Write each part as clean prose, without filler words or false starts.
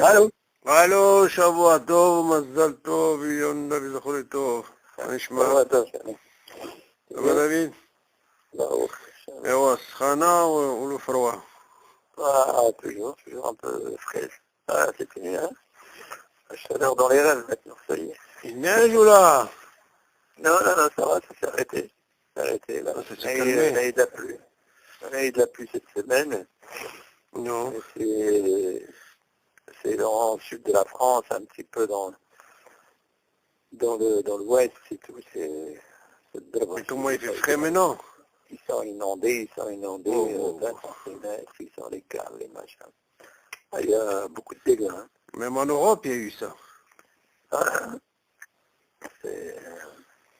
الو الو شبوة طוב مزل طוב يوم نبي زخوري طוב מה נשמע? אבל דוד? ברוך. אירוע סחנה ou le froid? Toujours un peu frais. C'est fini, hein. La chaleur dans les rêves maintenant, ça y est. Il neige ou là? Non, ça va, ça s'est arrêté. Ça s'est arrêté, là. Ça s'est calmé. Il y a eu de la pluie. Il y a eu de la pluie cette semaine. Non. C'est dans le sud de la France, un petit peu dans l'ouest, c'est tout. Mais comment il fait frais maintenant? Ils sont inondés, 20 centimètres, ils sont les câbles, les machins. Il y a beaucoup de dégâts. Hein. Même en Europe, il y a eu ça.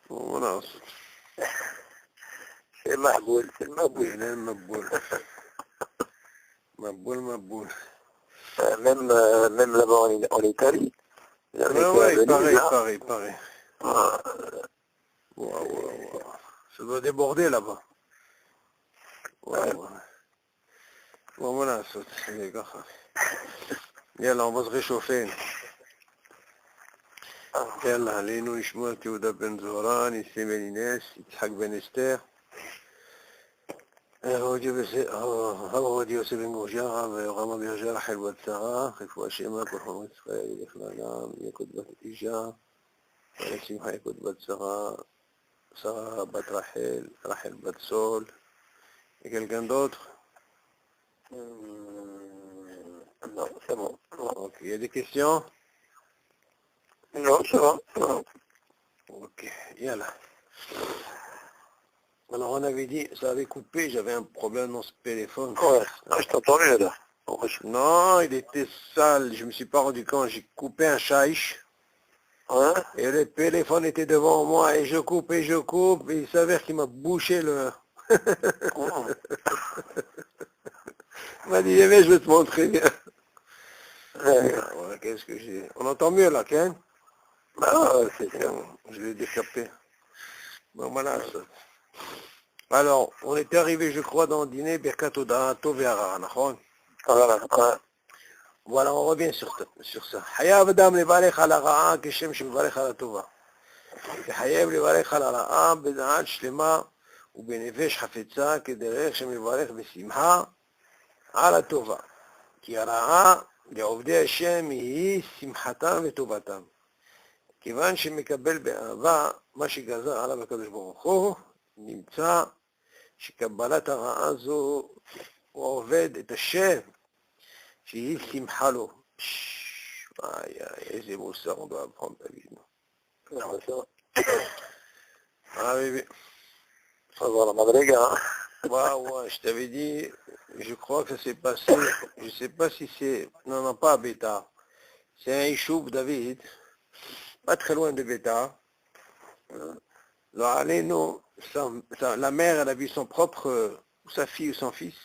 Voilà. C'est ma boule, c'est ma boule. Il est ma boule. Ma boule. Même là-bas en Italie. Ouais, pareil. Wow. Ça doit déborder là-bas. Ouais. Bon, voilà, les gars. يلا on va se réchauffer. يلا علينا نشمع تيودا بن زهران يسي بن إناس يتحق بن استير هو ديوسي بن غوجا ويغام بيجا حلوة ساعة خفوا شيما كرهما سخير إخلانا يكد بات إيجا ولكن هاي يكد بات ساعة بات رحل بات سول et quelqu'un d'autre? Non, c'est bon. Ok, il y a des questions? Non, ça va. Ok, yalla. Alors on avait dit, ça avait coupé, j'avais un problème dans ce téléphone. Ouais, je t'entends mieux là. Non, il était sale, je me suis pas rendu compte, j'ai coupé un chaïch. Ouais. Et le téléphone était devant moi et je coupe, et il s'avère qu'il m'a bouché le... Il m'a dit, mais je vais te montrer bien. Ouais, qu'est-ce que j'ai... On entend mieux là, Ken? C'est ça. Je l'ai décapté. Bon, voilà. Alors, on était arrivé, je crois, dans le dîner, Birkat Oda, Tov et Hara, נכון? Voilà, on revient sur ça. חייב אדם לברך על הרעה כשם שמברך על הטובה. וחייב לברך על הרעה בדעת שלמה ובנפש חפצה כדרך שמברך בשמחה על הטובה. כי הרעה לעובדי השם היא שמחתם וטובתם. כיוון שמקבל באהבה מה שגזר עליו הקדוש ברוך הוא, נמצא שקבלת הרעה זו הוא עובד את השם שהיא שמחה לו. איזה מוסר on doit apprendre David. Ah bébé. Faut voir la madriga. Ouais, je t'avais dit, je crois que ça s'est passé, je sais pas si c'est, non, pas à Béta. C'est un Ishoub, David, pas très loin de Béta. Alors, allez, non, la mère, elle a vu son propre, sa fille ou son fils.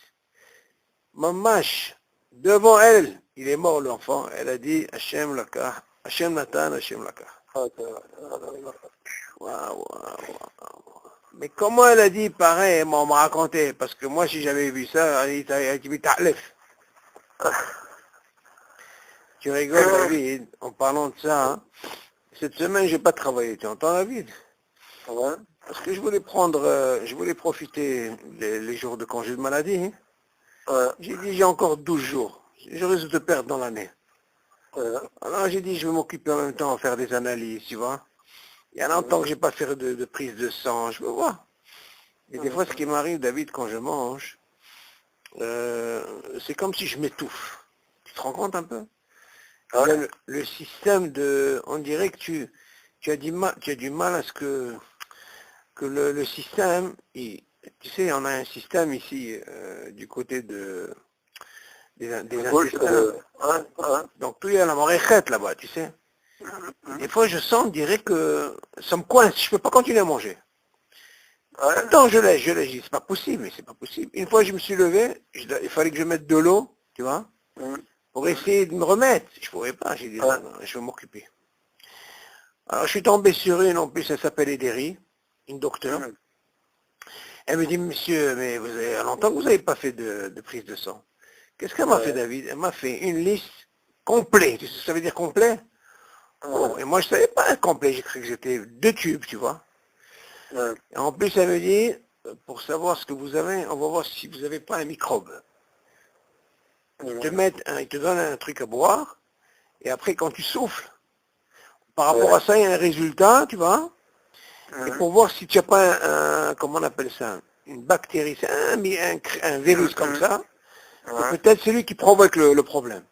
Mamash, devant elle, il est mort l'enfant, elle a dit, Hachem Lakah, Hachem Natan, Hachem Lakah. Waouh. Mais comment elle a dit pareil, on m'a raconté, parce que moi si j'avais vu ça, elle a dit ta'lef. Tu rigoles David, en parlant de ça, hein. Cette semaine j'ai pas travaillé, tu entends David? Ouais. Parce que je voulais profiter les jours de congé de maladie. Hein. Ouais. J'ai dit j'ai encore 12 jours, je risque de perdre dans l'année. Ouais. Alors j'ai dit je vais m'occuper en même temps à faire des analyses, tu vois. Il y a longtemps que j'ai pas fait de prise de sang, je veux voir. Et des fois, ce qui m'arrive, David, quand je mange, c'est comme si je m'étouffe. Tu te rends compte un peu? Le système de... On dirait que tu as du mal à ce que le système... tu sais, on a un système ici, du côté des intestins. Donc, tout est à la moréchette là-bas, tu sais. Des fois, je sens, on dirait que ça me coince, je ne peux pas continuer à manger. Attends, je l'ai, je dis, c'est pas possible, mais c'est pas possible. Une fois, je me suis levé, il fallait que je mette de l'eau, tu vois. pour essayer de me remettre. Je ne pouvais pas, j'ai dit, non, non, je vais m'occuper. Alors, je suis tombé sur une, en plus, elle s'appelle Ederi, une docteure. Elle me dit, monsieur, mais vous avez longtemps que vous n'avez pas fait de prise de sang. Qu'est-ce qu'elle m'a fait, David? Elle m'a fait une liste complète. Tu sais ce que ça veut dire complet? Oh, et moi, je ne savais pas complet. J'ai cru que c'était 2 tubes, tu vois. Et en plus, elle me dit, pour savoir ce que vous avez, on va voir si vous n'avez pas un microbe. Ils te donnent un truc à boire, et après, quand tu souffles, par rapport à ça, il y a un résultat, tu vois. Et pour voir si tu n'as pas comment on appelle ça, une bactérie, c'est un virus comme ça, c'est peut-être celui qui provoque le problème.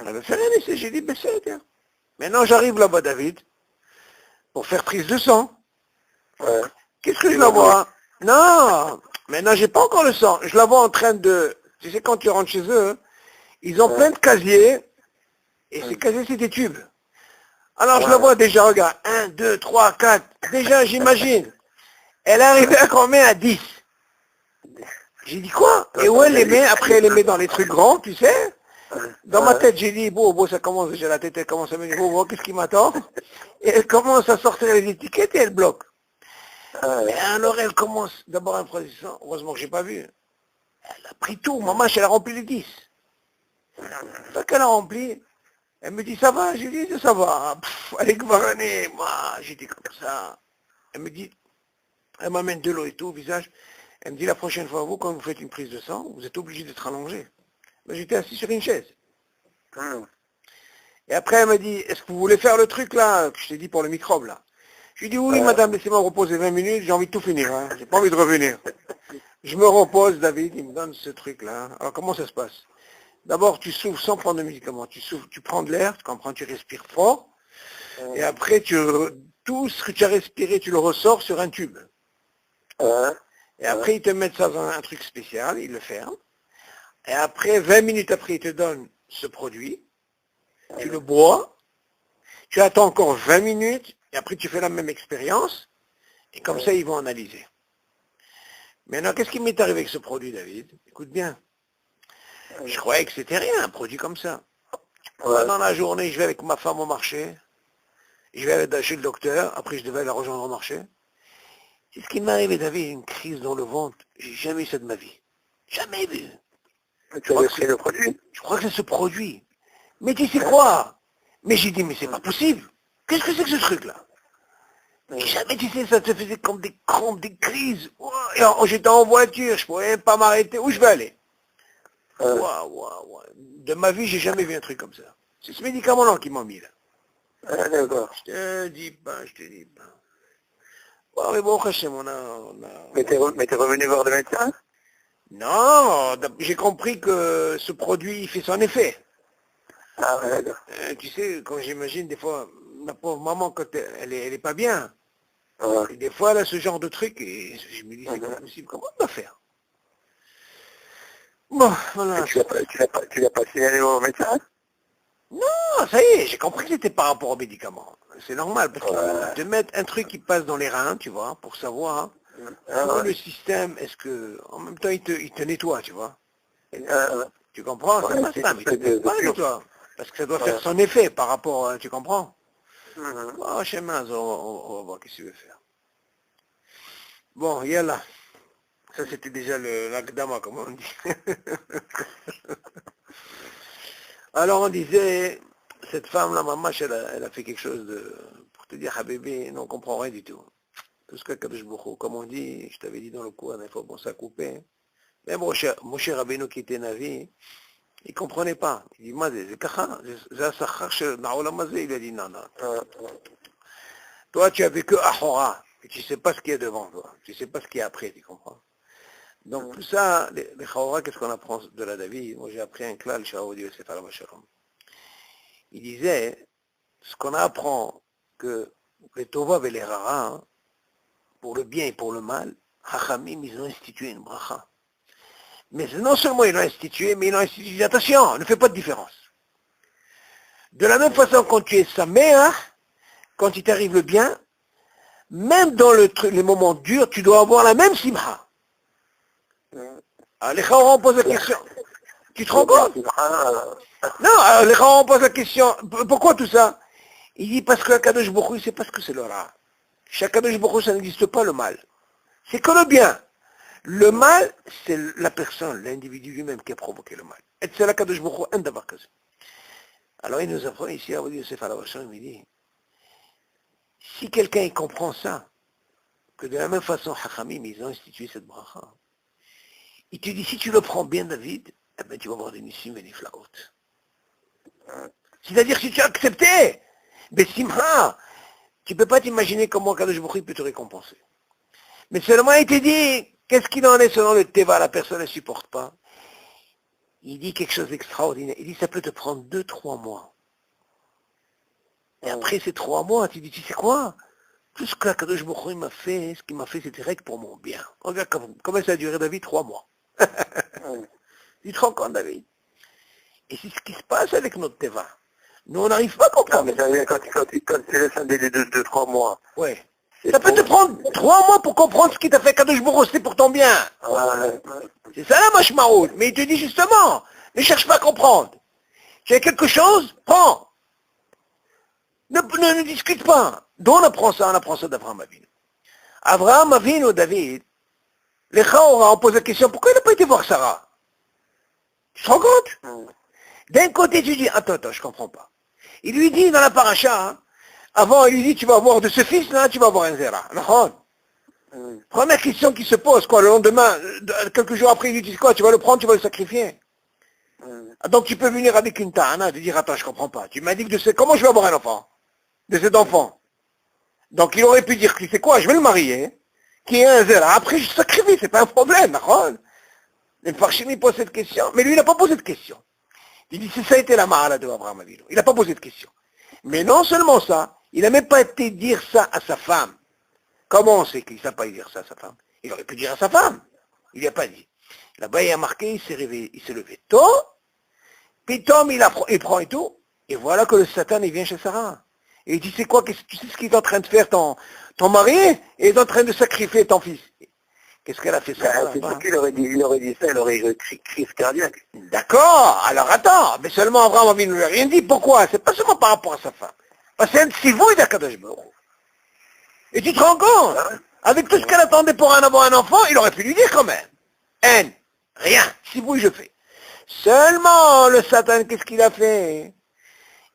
On avait fait un essai, j'ai dit, ben c'est, tiens. Maintenant, j'arrive là-bas, David, pour faire prise de sang. Qu'est-ce que je la vois? Non, maintenant, j'ai pas encore le sang. Je la vois en train de, tu sais, quand tu rentres chez eux, ils ont plein de casiers, et ces casiers, c'est des tubes. Alors, je la vois déjà, regarde, 1, 2, 3, 4. Déjà, j'imagine. Elle est arrivée à combien? À 10. J'ai dit quoi? Et où elle les met? Après, elle les met dans les trucs grands, tu sais? Dans ma tête, j'ai dit, bon, ça commence déjà, la tête, elle commence à me dire, bon, qu'est-ce qui m'attend? Et elle commence à sortir les étiquettes et elle bloque. Et alors, elle commence, d'abord un processus, heureusement que j'ai pas vu. Elle a pris tout, maman, elle a rempli les 10. Fait qu'elle a rempli, elle me dit, ça va? J'ai dit, ça va. Allez, Gvarane, moi, j'ai dit comme ça. Elle me dit, elle m'amène de l'eau et tout au visage. Elle me dit, la prochaine fois, vous, quand vous faites une prise de sang, vous êtes obligé d'être allongé. Ben, j'étais assis sur une chaise. Et après, elle me dit, est-ce que vous voulez faire le truc là, que je t'ai dit pour le microbe là? Je lui dis, oui, madame, laissez-moi reposer 20 minutes, j'ai envie de tout finir, hein. J'ai pas envie de revenir. Je me repose, David, il me donne ce truc là. Alors, comment ça se passe? D'abord, tu souffles sans prendre de médicaments. Tu souffles, tu prends de l'air, tu comprends, tu respires fort. Et après, tout ce que tu as respiré, tu le ressors sur un tube. Et après, ils te mettent ça dans un truc spécial, ils le ferment. Et après, 20 minutes après, ils te donnent ce produit. Tu le bois. Tu attends encore 20 minutes. Et après, tu fais la même expérience. Et comme ça, ils vont analyser. Maintenant, qu'est-ce qui m'est arrivé avec ce produit, David? Écoute bien. Je croyais que c'était rien, un produit comme ça. Dans la journée, je vais avec ma femme au marché. Je vais aller chez le docteur. Après, je devais la rejoindre au marché. C'est ce qui m'est arrivé, David, une crise dans le ventre. J'ai jamais eu ça de ma vie. Jamais vu. Tu as fait le produit? Je crois que c'est ce produit. Mais tu sais quoi? Mais j'ai dit, mais c'est pas possible. Qu'est-ce que c'est que ce truc-là? Et jamais, tu sais, ça te faisait comme des crampes, des crises. Et j'étais en voiture, je pouvais même pas m'arrêter. Où je vais aller? De ma vie, j'ai jamais vu un truc comme ça. C'est ce médicament-là qui m'a mis là. D'accord. Je te dis pas. Bon, mais bon, Hachem, on a... Mais t'es revenu voir le médecin? Non, j'ai compris que ce produit, il fait son effet. Ah ouais, d'accord. Tu sais, quand j'imagine des fois, ma pauvre maman, quand elle est pas bien, et des fois, elle a ce genre de truc, et je me dis, c'est pas possible, comment on va faire? Bon, voilà. Tu l'as pas signalé au médecin? Non, ça y est, j'ai compris que c'était par rapport aux médicaments. C'est normal, parce qu'ils te mettent un truc qui passe dans les reins, tu vois, pour savoir le système, est-ce que, en même temps, il te nettoie, tu vois. Tu comprends? C'est pas ça, mais il te nettoie. Parce que ça doit faire son effet par rapport, tu comprends? Oh, chemin, on va voir qu'est-ce qu'il veut faire. Bon, yallah. Ça, c'était déjà l'Akdama, comme on dit. Alors, on disait, cette femme-là, maman, elle a fait quelque chose pour te dire, Habibi, non, on comprend rien du tout. Tout ce qu'Akadosh Baruch Hu, comme on dit, je t'avais dit dans le cours, il faut bon, ça couper. Mais Moshe Rabbeinu qui était Navi, il ne comprenait pas. Il dit, moi, c'est kacha, il a dit, non. Toi, tu as vécu Ahora, et tu ne sais pas ce qu'il y a devant toi. Tu ne sais pas ce qu'il y a après, tu comprends? Donc, tout ça, les Chahora, qu'est-ce qu'on apprend de la David? Moi, j'ai appris un klal, il disait, ce qu'on apprend, que les Tova et les Rara, pour le bien et pour le mal, Hachamim, ils ont institué une bracha. Mais non seulement ils l'ont institué, mais ils l'ont institué, attention, ne fais pas de différence. De la même façon, quand tu es sa mère, quand il t'arrive le bien, même dans les moments durs, tu dois avoir la même simha. Alors, les Chahora posent la question. Tu te rends compte? Non, alors les gens posent la question, pourquoi tout ça? Il dit parce que Kadosh Baruch Hu, il sait pas ce que c'est le ra. Chez Kadosh Baruch Hu, ça n'existe pas le mal. C'est que le bien. Le mal, c'est la personne, l'individu lui-même qui a provoqué le mal. Et c'est la Kadosh Baruch Hu, un d'avoir que ça. Alors il nous apprend ici, à Yosef Alavachon, il me dit, si quelqu'un il comprend ça, que de la même façon, Hachamim, ils ont institué cette bracha, il te dit, si tu le prends bien, David, eh ben, tu vas avoir des nissim et des flaot. C'est-à-dire, si tu as accepté, Bessimha, tu ne peux pas t'imaginer comment Kadosh Baruch Hu peut te récompenser. Mais seulement, il te dit, qu'est-ce qu'il en est selon le Teva, la personne ne supporte pas. Il dit quelque chose d'extraordinaire. Il dit, ça peut te prendre 2-3 mois. Et après ces 3 mois, tu dis, tu sais quoi? Tout ce que Kadosh Baruch Hu m'a fait, ce qu'il m'a fait, c'était direct pour mon bien. Regarde comment ça a duré, David, 3 mois. Tu te rends compte, David? Et c'est ce qui se passe avec notre Teva. Nous, on n'arrive pas à comprendre. Non, mais ça vient quand tu laisses un délai de 3 mois. Ouais. Ça peut te prendre 3 mois pour comprendre ce qui t'a fait Kadosh Baruch Hu, c'est pour ton bien. C'est ça la mashmaout. Mais il te dit justement, ne cherche pas à comprendre. Tu as quelque chose, prends. Ne discute pas. D'où on apprend ça d'Abraham Avinu. Abraham Avinu, David, les Chaora ont posé la question, pourquoi il n'a pas été voir Sarah? Tu te rends compte? D'un côté, tu dis, attends, je comprends pas. Il lui dit dans la paracha, avant, il lui dit, tu vas avoir de ce fils-là, tu vas avoir un zéra. Première question qui se pose, quoi, le lendemain, quelques jours après, il lui dit quoi, tu vas le prendre, tu vas le sacrifier. Donc tu peux venir avec une ta'ana, de dire, attends, je comprends pas. Tu m'as dit que comment je vais avoir un enfant? De cet enfant. Donc il aurait pu dire, tu sais quoi, je vais le marier, qui est un zéra. Après, je sacrifie, c'est pas un problème, d'accord? Le Farshimi pose cette question, mais lui, il n'a pas posé de question. Il dit, si ça a été la ma'ala de Abraham Avinu. Il n'a pas posé de question. Mais non seulement ça, il n'a même pas été dire ça à sa femme. Comment on sait qu'il ne sait pas dire ça à sa femme? Il aurait pu dire à sa femme. Il n'y a pas dit. Là-bas, il a marqué, il s'est réveillé, il s'est levé tôt, puis Tom, il prend et tout, et voilà que le Satan, il vient chez Sarah. Et il dit, c'est quoi, tu sais ce qu'il est en train de faire ton mari? Il est en train de sacrifier ton fils. Qu'est-ce qu'elle a fait ça? C'est sûr qu'il aurait dit ça, il aurait eu crise cardiaque. D'accord, alors attends, mais seulement Abraham ne lui a rien dit, pourquoi? C'est pas seulement par rapport à sa femme. Parce que c'est un tsivouï d'Akadosh Baruch Hu. Et tu te rends compte? Avec tout ce qu'elle attendait pour avoir un enfant, il aurait pu lui dire quand même. Haine, rien, tsivouï je fais. Seulement, le Satan, qu'est-ce qu'il a fait?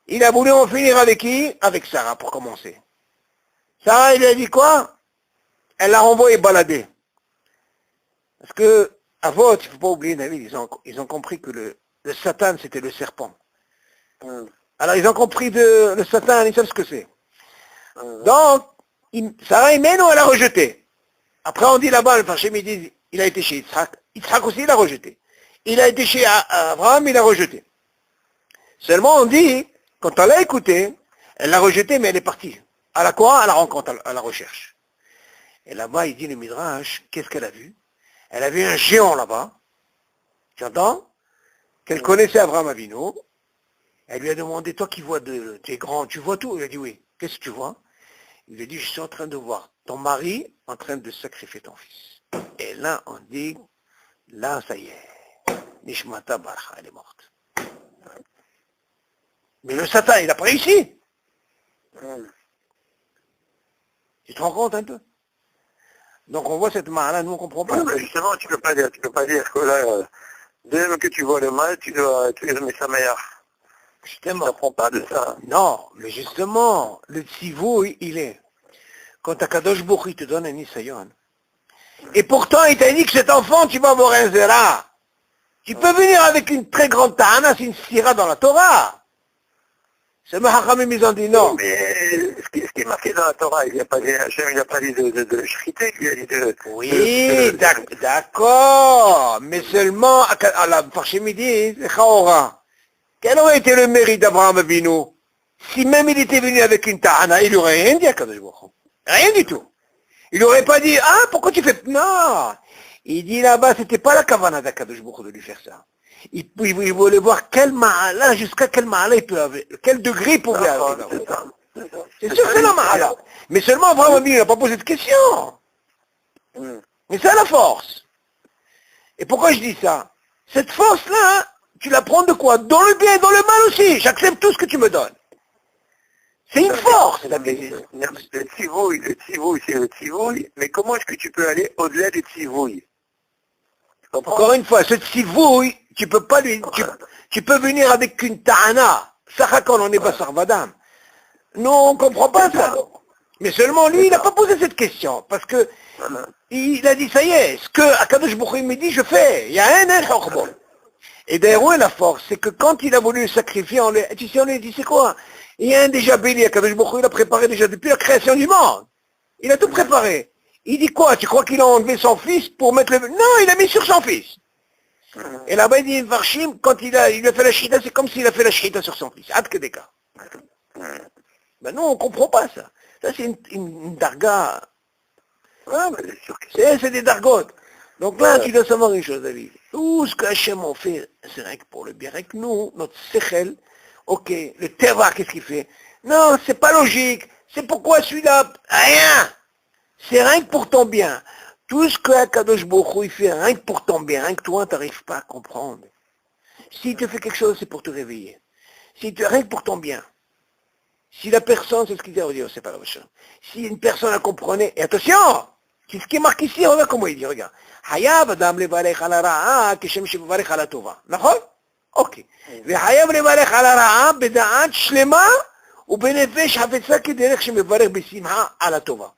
Il a voulu en finir avec qui? Avec Sarah, pour commencer. Sarah, il lui a dit quoi? Elle l'a renvoyé balader. Parce que, à votre, il ne faut pas oublier, David, ils ont compris que le Satan, c'était le serpent. Alors, ils ont compris le Satan, ils savent ce que c'est. Donc, Sarah Imenu, elle a rejeté. Après, on dit là-bas, le Farshim, il dit, il a été chez Yitzhak. Yitzhak aussi, il a rejeté. Il a été chez Abraham, il a rejeté. Seulement, on dit, quand elle l'a écouté, elle l'a rejeté, mais elle est partie. À la quoi? À la rencontre, à la recherche. Et là-bas, il dit le Midrash, qu'est-ce qu'elle a vu? Elle a vu un géant là-bas, tu entends? Qu'elle connaissait Abraham Avinu. Elle lui a demandé, toi qui vois tu es grand, tu vois tout? Il a dit oui. Qu'est-ce que tu vois? Il lui a dit, je suis en train de voir ton mari en train de sacrifier ton fils. Et là, on dit, là, ça y est. Nishmata Barha, elle est morte. Mais le Satan, il n'a pas réussi. Tu te rends compte un peu? Donc on voit cette main-là, nous on comprend pas. Mais justement, tu peux pas dire que là, dès que tu vois le mal, tu dois mettre sa meilleure. Justement. Tu n'apprends pas de ça. Non, mais justement, le tzivou, il est. Quand Akadosh Baruch Hu te donne un nisayon, et pourtant il t'a dit que cet enfant, tu vas avoir un zéra. Tu peux venir avec une très grande ta'ana, c'est une sira dans la Torah. C'est le Hachamim, ils ont dit non. Mais ce qui est marqué dans la Torah, il n'y a pas dit de shrité, il a dit de... Oui, d'accord, mais seulement, à la Farshim, ils disent, Chaora. Quel aurait été le mérite d'Abraham Avinu? Si même il était venu avec une ta'ana, il n'aurait rien dit à Kadosh Baruch Hu. Rien du tout. Il n'aurait pas dit, ah, pourquoi tu fais... Non. Il dit là-bas, c'était pas la kavana d'Akadosh Baruch Hu de lui faire ça. Il voulait voir quel ma'ala, jusqu'à quel ma'ala il peut avoir, quel degré il pouvait arriver. C'est sûr que c'est la ma'ala. Mais seulement Abraham Avinu n'a pas posé de question. Mais c'est la force. Et pourquoi je dis ça? Cette force-là, Tu la prends de quoi? Dans le bien et dans le mal aussi. J'accepte tout ce que tu me donnes. C'est une force, la bêtise. Le tzivouille, c'est le tzivouille, mais comment est-ce que tu peux aller au-delà du tzivouille? Encore une fois, ce tzivouille, tu peux pas lui, tu peux venir avec une ta'ana. Sachakon, on est Bassar Vadam. Non, on comprend pas ça. Mais seulement lui, il n'a pas posé cette question. Parce que, il a dit, ça y est, ce que Akadosh Baruch Hu me dit, je fais. Il y a un chorban. Et d'ailleurs, où est la force? C'est que quand il a voulu le sacrifier, tu sais, on lui a dit, c'est quoi? Il y a un déjà béni, Akadosh Baruch Hu, il a préparé déjà depuis la création du monde. Il a tout préparé. Il dit quoi? Tu crois qu'il a enlevé son fils pour mettre le... Non, il a mis sur son fils. Et là-bas, il dit, Varchim, quand il a fait la shita, c'est comme s'il a fait la shita sur son fils. Ad que des cas. Ben non, on comprend pas ça. Ça, c'est une darga. C'est des dargotes. Donc là, tu dois savoir une chose, David. Tout ce que Hachem en fait, c'est rien que pour le bien. Avec nous, notre sechel, ok, le teva, qu'est-ce qu'il fait? Non, c'est pas logique. C'est pourquoi celui-là, rien. C'est rien que pour ton bien. Tout ce que Akadosh Baruch Hu, il fait rien que pour ton bien, rien que toi, tu n'arrives pas à comprendre. S'il te fait quelque chose, c'est pour te réveiller. Rien que pour ton bien. Si la personne, c'est ce qu'il dit, c'est pas la machin. Si une personne la comprenait, et attention, c'est ce qui est marqué ici, regarde comment il dit, regarde. Hayav adam levarech ala ra'a, kishem shevarech ala tova. D'accord? Ok. Hayav levarech ala ra'a, beda'at shlema, ou benefesh hafetza kederech shevarech besimha ala tova.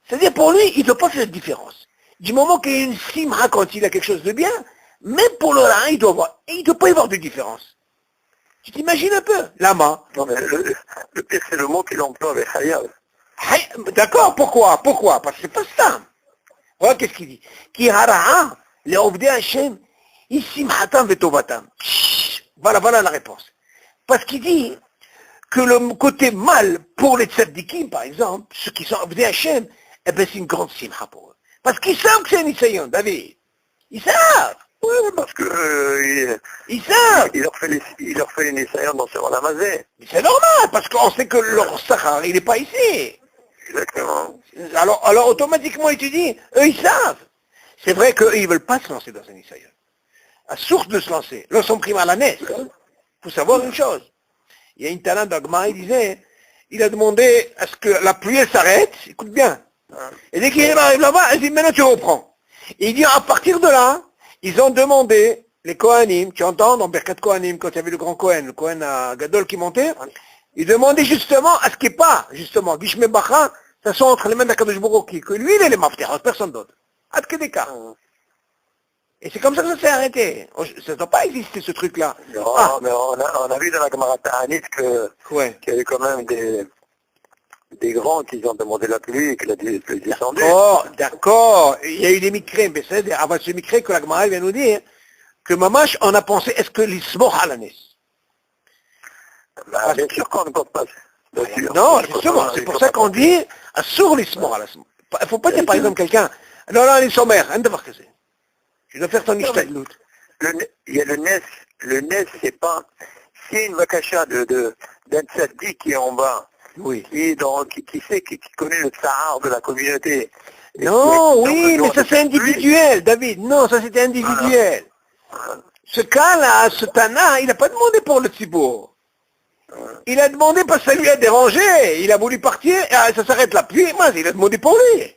C'est-à-dire, pour lui, il ne peut pas faire de différence. Du moment qu'il y a une simha quand il a quelque chose de bien, même pour le ra'a, il ne doit pas y avoir de différence. Tu t'imagines un peu? Lama. Non, mais le pire, c'est le mot qu'il emploie avec Hayav. D'accord, pourquoi? Parce que c'est pas ça. Voilà qu'est-ce qu'il dit. Ki hara'a, le obdé Hashem, isimhatam vetovatam. Voilà la réponse. Parce qu'il dit que le côté mal pour les tzaddikim, par exemple, ceux qui sont obdé Hashem, eh ben c'est une grande simha pour eux. Parce qu'ils savent que c'est un Isaïon, David. Ils savent. Oui, parce que ils savent. Il leur fait les Nissaïens dans ce Ramazé. Mais c'est normal, parce qu'on sait que leur Sahar, il n'est pas ici. Exactement. Alors automatiquement, tu dis, eux, ils savent. C'est vrai qu'eux, ils ne veulent pas se lancer dans un Isaïen. À source de se lancer. Là, son prime à la naisse. Il faut savoir une chose. Il y a une talent d'Agma, il disait, il a demandé à ce que la pluie, elle s'arrête. Écoute bien. Et dès qu'il arrive là-bas, il dit, maintenant tu reprends. Et il dit, à partir de là, ils ont demandé, les Kohanim, tu entends, dans Berkat Kohanim, quand il y avait le grand Kohen, le Kohen à Gadol qui montait, ils demandaient justement à ce qu'il n'y ait pas, justement, Gishme Bacha, ça soit entre les mains d'Akadosh Baruch Hu, que lui, il est les mafter, personne d'autre. Ad que des cas. Et c'est comme ça que ça s'est arrêté. Ça ne doit pas exister ce truc-là. Non, mais on a vu dans la Gemara Ta'anit qu'il y avait quand même des grands qui ont demandé la pluie et que la pluie est descendue. D'accord. Il y a eu des micrés, mais c'est avant ce micré que la Gemara vient nous dire que Mamash, on a pensé, est-ce que l'ismoch à la naisse? Bien sûr qu'on ne peut pas. Non, justement, c'est pour ça qu'on dit sur l'ismoch à la naisse. Il ne faut pas dire par exemple quelqu'un, non, les sommaires, un devoir que c'est. Tu dois faire ton ishtadlout. Il y a le nes, c'est pas, c'est une vakasha d'un tzaddik qui est en bas. Oui. Qui sait, qui connaît le tsahar de la communauté. Non, oui, mais ça c'est individuel, David. Non, ça c'était individuel. Ce cas-là, ce Tana, il n'a pas demandé pour le Tzibour. Il a demandé parce que ça lui a dérangé. Il a voulu partir, et ça s'arrête la pluie, moi, il a demandé pour lui.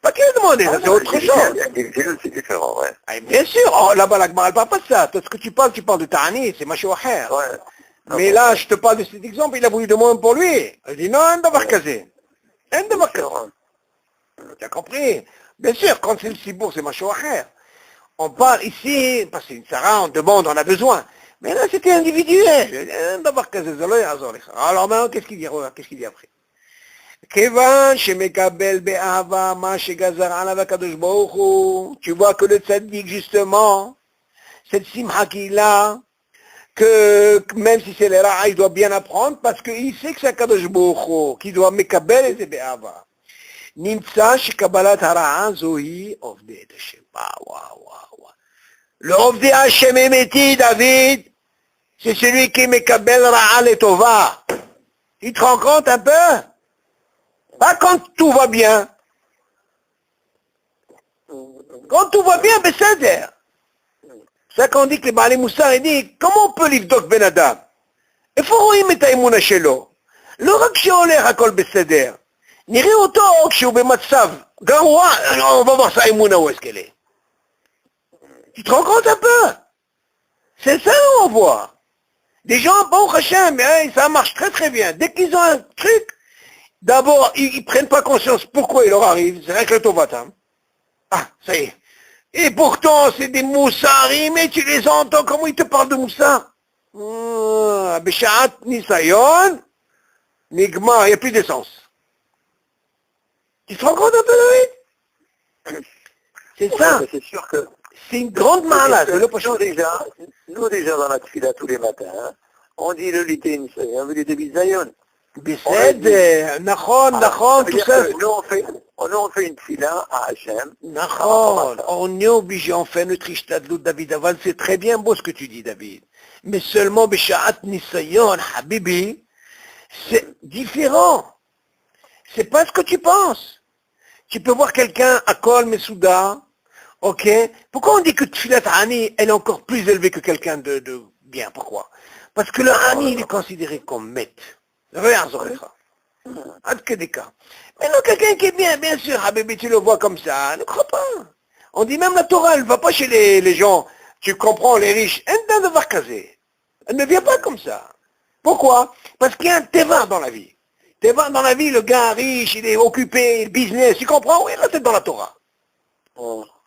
Pas qu'il a demandé, ça c'est autre chose. C'est différent, ouais. Ah, bien sûr, là-bas, la Gemara ne parle pas de ça. Toi, ce que tu parles de Ta'ani, c'est Macho Aher. Ouais. Mais là, je te parle de cet exemple, il a voulu demander pour lui. Il dit non, un d'avoir casé. Un d'avoir casé. Tu as compris? Bien sûr, quand c'est le Sibour, c'est Macho Aher. On parle ici, parce que c'est une Sarah, on demande, on a besoin. Mais là, c'était individuel. Un d'avoir casé, alors maintenant, qu'est-ce qu'il dit? Qu'est-ce qu'il dit après? Kevan shemekabel be'ahava ma shegazar alav hakadosh baruch hu. Tu vois que le tzaddik, justement, cette simha qu'il a, que même si c'est les ra'a, il doit bien apprendre, parce qu'il sait que c'est hakadosh baruch hu, qu'il doit mekabel et c'est be'ahava. Nimtza shekabalat hara'a zohi ovdei Hashem. Le ovdei Hashem émeti, David, c'est celui qui mekabel ra'a le tova. Tu te rends compte un peu? Pas quand tout va bien. Quand tout va bien, ben c'est-à-dire. ça qu'on dit que les Baalei Moussar, il dit, comment on peut לבדוק בן אדם? איפה רואים את האמונה שלו? לא רק שהולך הכל בסדר, נראה אותו כשהוא במצב גרוע, on va voir sa אמונה où est-ce qu'elle est. Tu te rends compte un peu? C'est ça on voit. Des gens, bon Hachem, ça marche très très bien. Dès qu'ils ont un truc, d'abord, ils prennent pas conscience pourquoi il leur arrive, c'est avec le Tovatam. Ah, ça y est. Et pourtant, c'est des moussari, mais tu les entends, comment ils te parlent de moussar? Béchat, Nisayon, Nigmar, il n'y a plus d'essence. Tu te rends compte un peu, David? C'est ça. C'est sûr que... C'est une grande malade. Nous déjà dans la tfila tous les matins, hein, on dit le Lité Nisayon, on dit le Bisayon. בסדר, נכון, tout ça. Nous on fait une tfila à Hachem. נכון, on est obligé, on fait notre ishtadlut, David Aval, c'est très bien beau ce que tu dis, David. Mais seulement Béchat Nisayon, Habibi, c'est différent. C'est pas ce que tu penses. Tu peux voir quelqu'un à Kol Mesouda, ok? Pourquoi on dit que Tfilat Ani, elle est encore plus élevée que quelqu'un de bien? Pourquoi? Parce que le Ani, il est considéré comme maître. Regarde, Zorecha. Ad que des cas. Maintenant, quelqu'un qui est bien sûr, Habibi, tu le vois comme ça, ne crois pas. On dit même la Torah, elle ne va pas chez les gens, tu comprends, les riches. Elle ne vient pas comme ça. Pourquoi? Parce qu'il y a un teva dans la vie. Teva dans la vie, le gars riche, il est occupé, le business, tu comprends? Oui, il reste dans la Torah.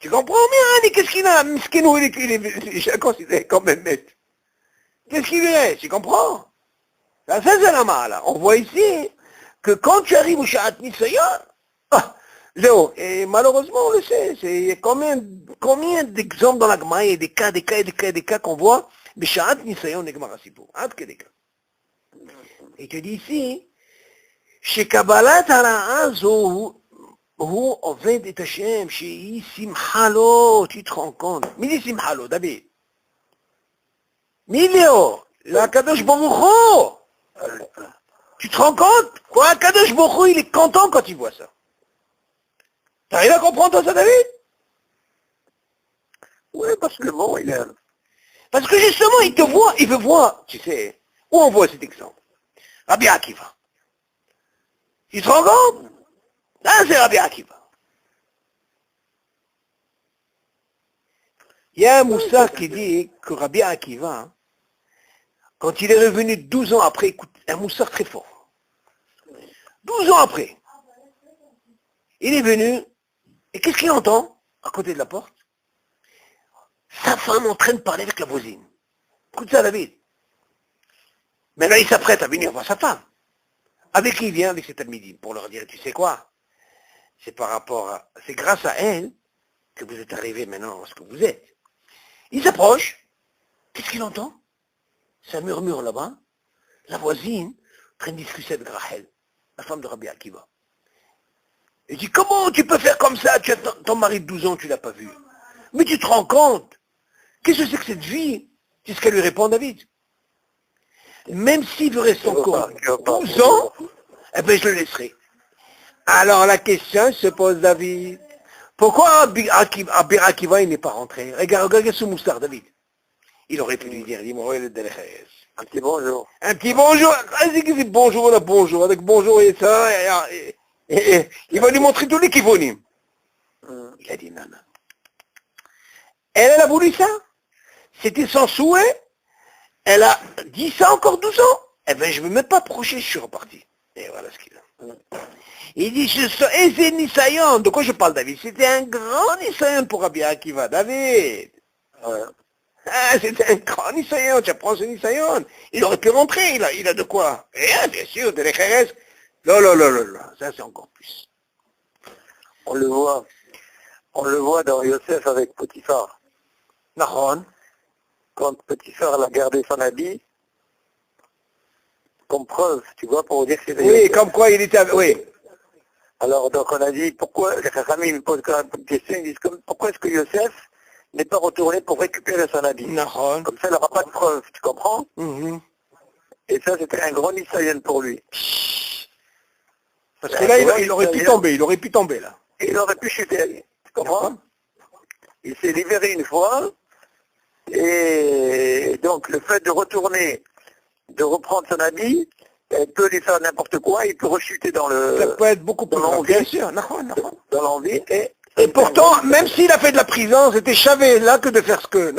Tu comprends? Mais qu'est-ce qu'il a? Miskinou, il est considéré comme un maître. Qu'est-ce qu'il est? Tu comprends? Ça c'est la mal. On voit ici que quand tu arrives au Sha'at Nisayon, Léo, et malheureusement on le sait, c'est combien d'exemples dans la Gemara, il y a des cas qu'on voit, mais Sha'at Nisayon n'est Gemara Sipour. Et tu dis ici, chez Kabbalat Hara'azo, הוא עובד את השם שהיא שמחה לו, tu te rends compte. מי זה שמחה לו, דוד? מי לאו? לקדוש ברוך הוא. Tu te rends compte? Quoi, Kadosh Baruch Hu, il est content quand il voit ça. T'arrives à comprendre toi ça, David? Oui, parce que le mot, il est... Parce que justement, il te voit, il veut voir, tu sais, où on voit cet exemple? Rabbi Akiva. Tu te rends compte? Là, c'est Rabbi Akiva. Il y a un moussard qui dit que Rabbi Akiva, quand il est revenu 12 ans après, écoute, un moussard très fort. 12 ans après, il est venu, et qu'est-ce qu'il entend à côté de la porte? Sa femme en train de parler avec la voisine. Écoute ça, David. Maintenant, il s'apprête à venir voir sa femme. Avec qui il vient? Avec cet Talmidim, pour leur dire, tu sais quoi? C'est par rapport à... C'est grâce à elle que vous êtes arrivé maintenant à ce que vous êtes. Il s'approche. Qu'est-ce qu'il entend? Ça murmure là-bas. La voisine, en train de discuter avec Rachel, la femme de Rabbi Akiva. Il dit, comment tu peux faire comme ça? Tu as ton mari de 12 ans, tu ne l'as pas vu. Mais tu te rends compte? Qu'est-ce que c'est que cette vie? C'est ce qu'elle lui répond, David. Même s'il veut rester encore 12 ans, eh bien, je le laisserai. Alors la question se pose, David. Pourquoi Rabbi Akiva, il n'est pas rentré? Regarde ce moussard, David. Il aurait pu lui dire, dis-moi, un petit bonjour. Un petit bonjour. Vas-y, bonjour, là, bonjour. Avec bonjour et ça, et il va lui montrer tous les kivonim. Il a dit, non. Elle a voulu ça. C'était son souhait. Elle a dit ça encore 12 ans. Eh bien, je ne me mets pas approché, je suis reparti. Et voilà ce qu'il a. Il dit, et c'est Nisayon. De quoi je parle, David? C'était un grand Nisayon pour Rabbi Akiva, David. Ouais. Ah, c'était un grand Nisayon, tu apprends ce Nisayon. Il aurait pu rentrer, il a de quoi? Rien, bien sûr, de l'Echeres. Là, ça c'est encore plus. On le voit dans Yosef avec Potiphar. Nahon. Quand Potiphar a gardé son habit, comme preuve, tu vois, pour dire que c'était... Oui, comme quoi il était... Oui. Alors, donc on a dit, pourquoi, les Chachamim me posent quand même une question, ils disent, pourquoi est-ce que Yosef n'est pas retourné pour récupérer son habit? Nahon. Comme ça, il n'aura pas de preuve, tu comprends? Et ça, c'était un gros Nisayon pour lui. Parce que là, il aurait pu tomber, là. Il aurait pu chuter, tu comprends? Il s'est libéré une fois, Et donc le fait de retourner, de reprendre son habit, elle peut lui faire n'importe quoi, il peut rechuter dans le... Ça peut être beaucoup plus grave, bien sûr. Dans l'envie. Et pourtant, même s'il a fait de la prison, c'était chavé là que de faire ce que...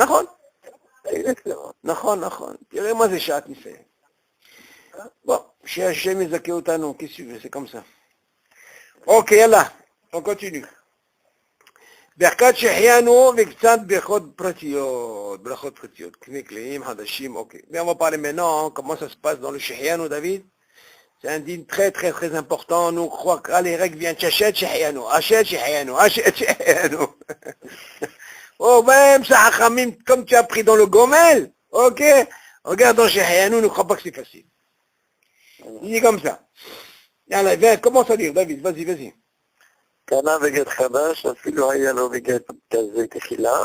Exactement. Moi, c'est chat, il fait. Bon, chez Hachem et Zakeotano, qu'est-ce que tu veux, c'est comme ça. Ok, là, on continue. ברכת שהחיינו וקצת ברכות פרטיות, קנה כלים חדשים, אוקיי. Mais on va parler maintenant comment ça se passe dans le שהחיינו, David. C'est un dîme très très très important. Nous croyons que les règles viennent Hachet שהחיינו, Hachet שהחיינו, Hachet שהחיינו. Oh, même ça, Hachamim, comme tu as pris dans le Gomel, ok. Regarde dans שהחיינו, ne crois pas que c'est facile. Il dit comme ça. Yalla, viens, commence à dire, David, vas-y. קנה בגט חדש, אפילו היה לו בגט כזה תחילה,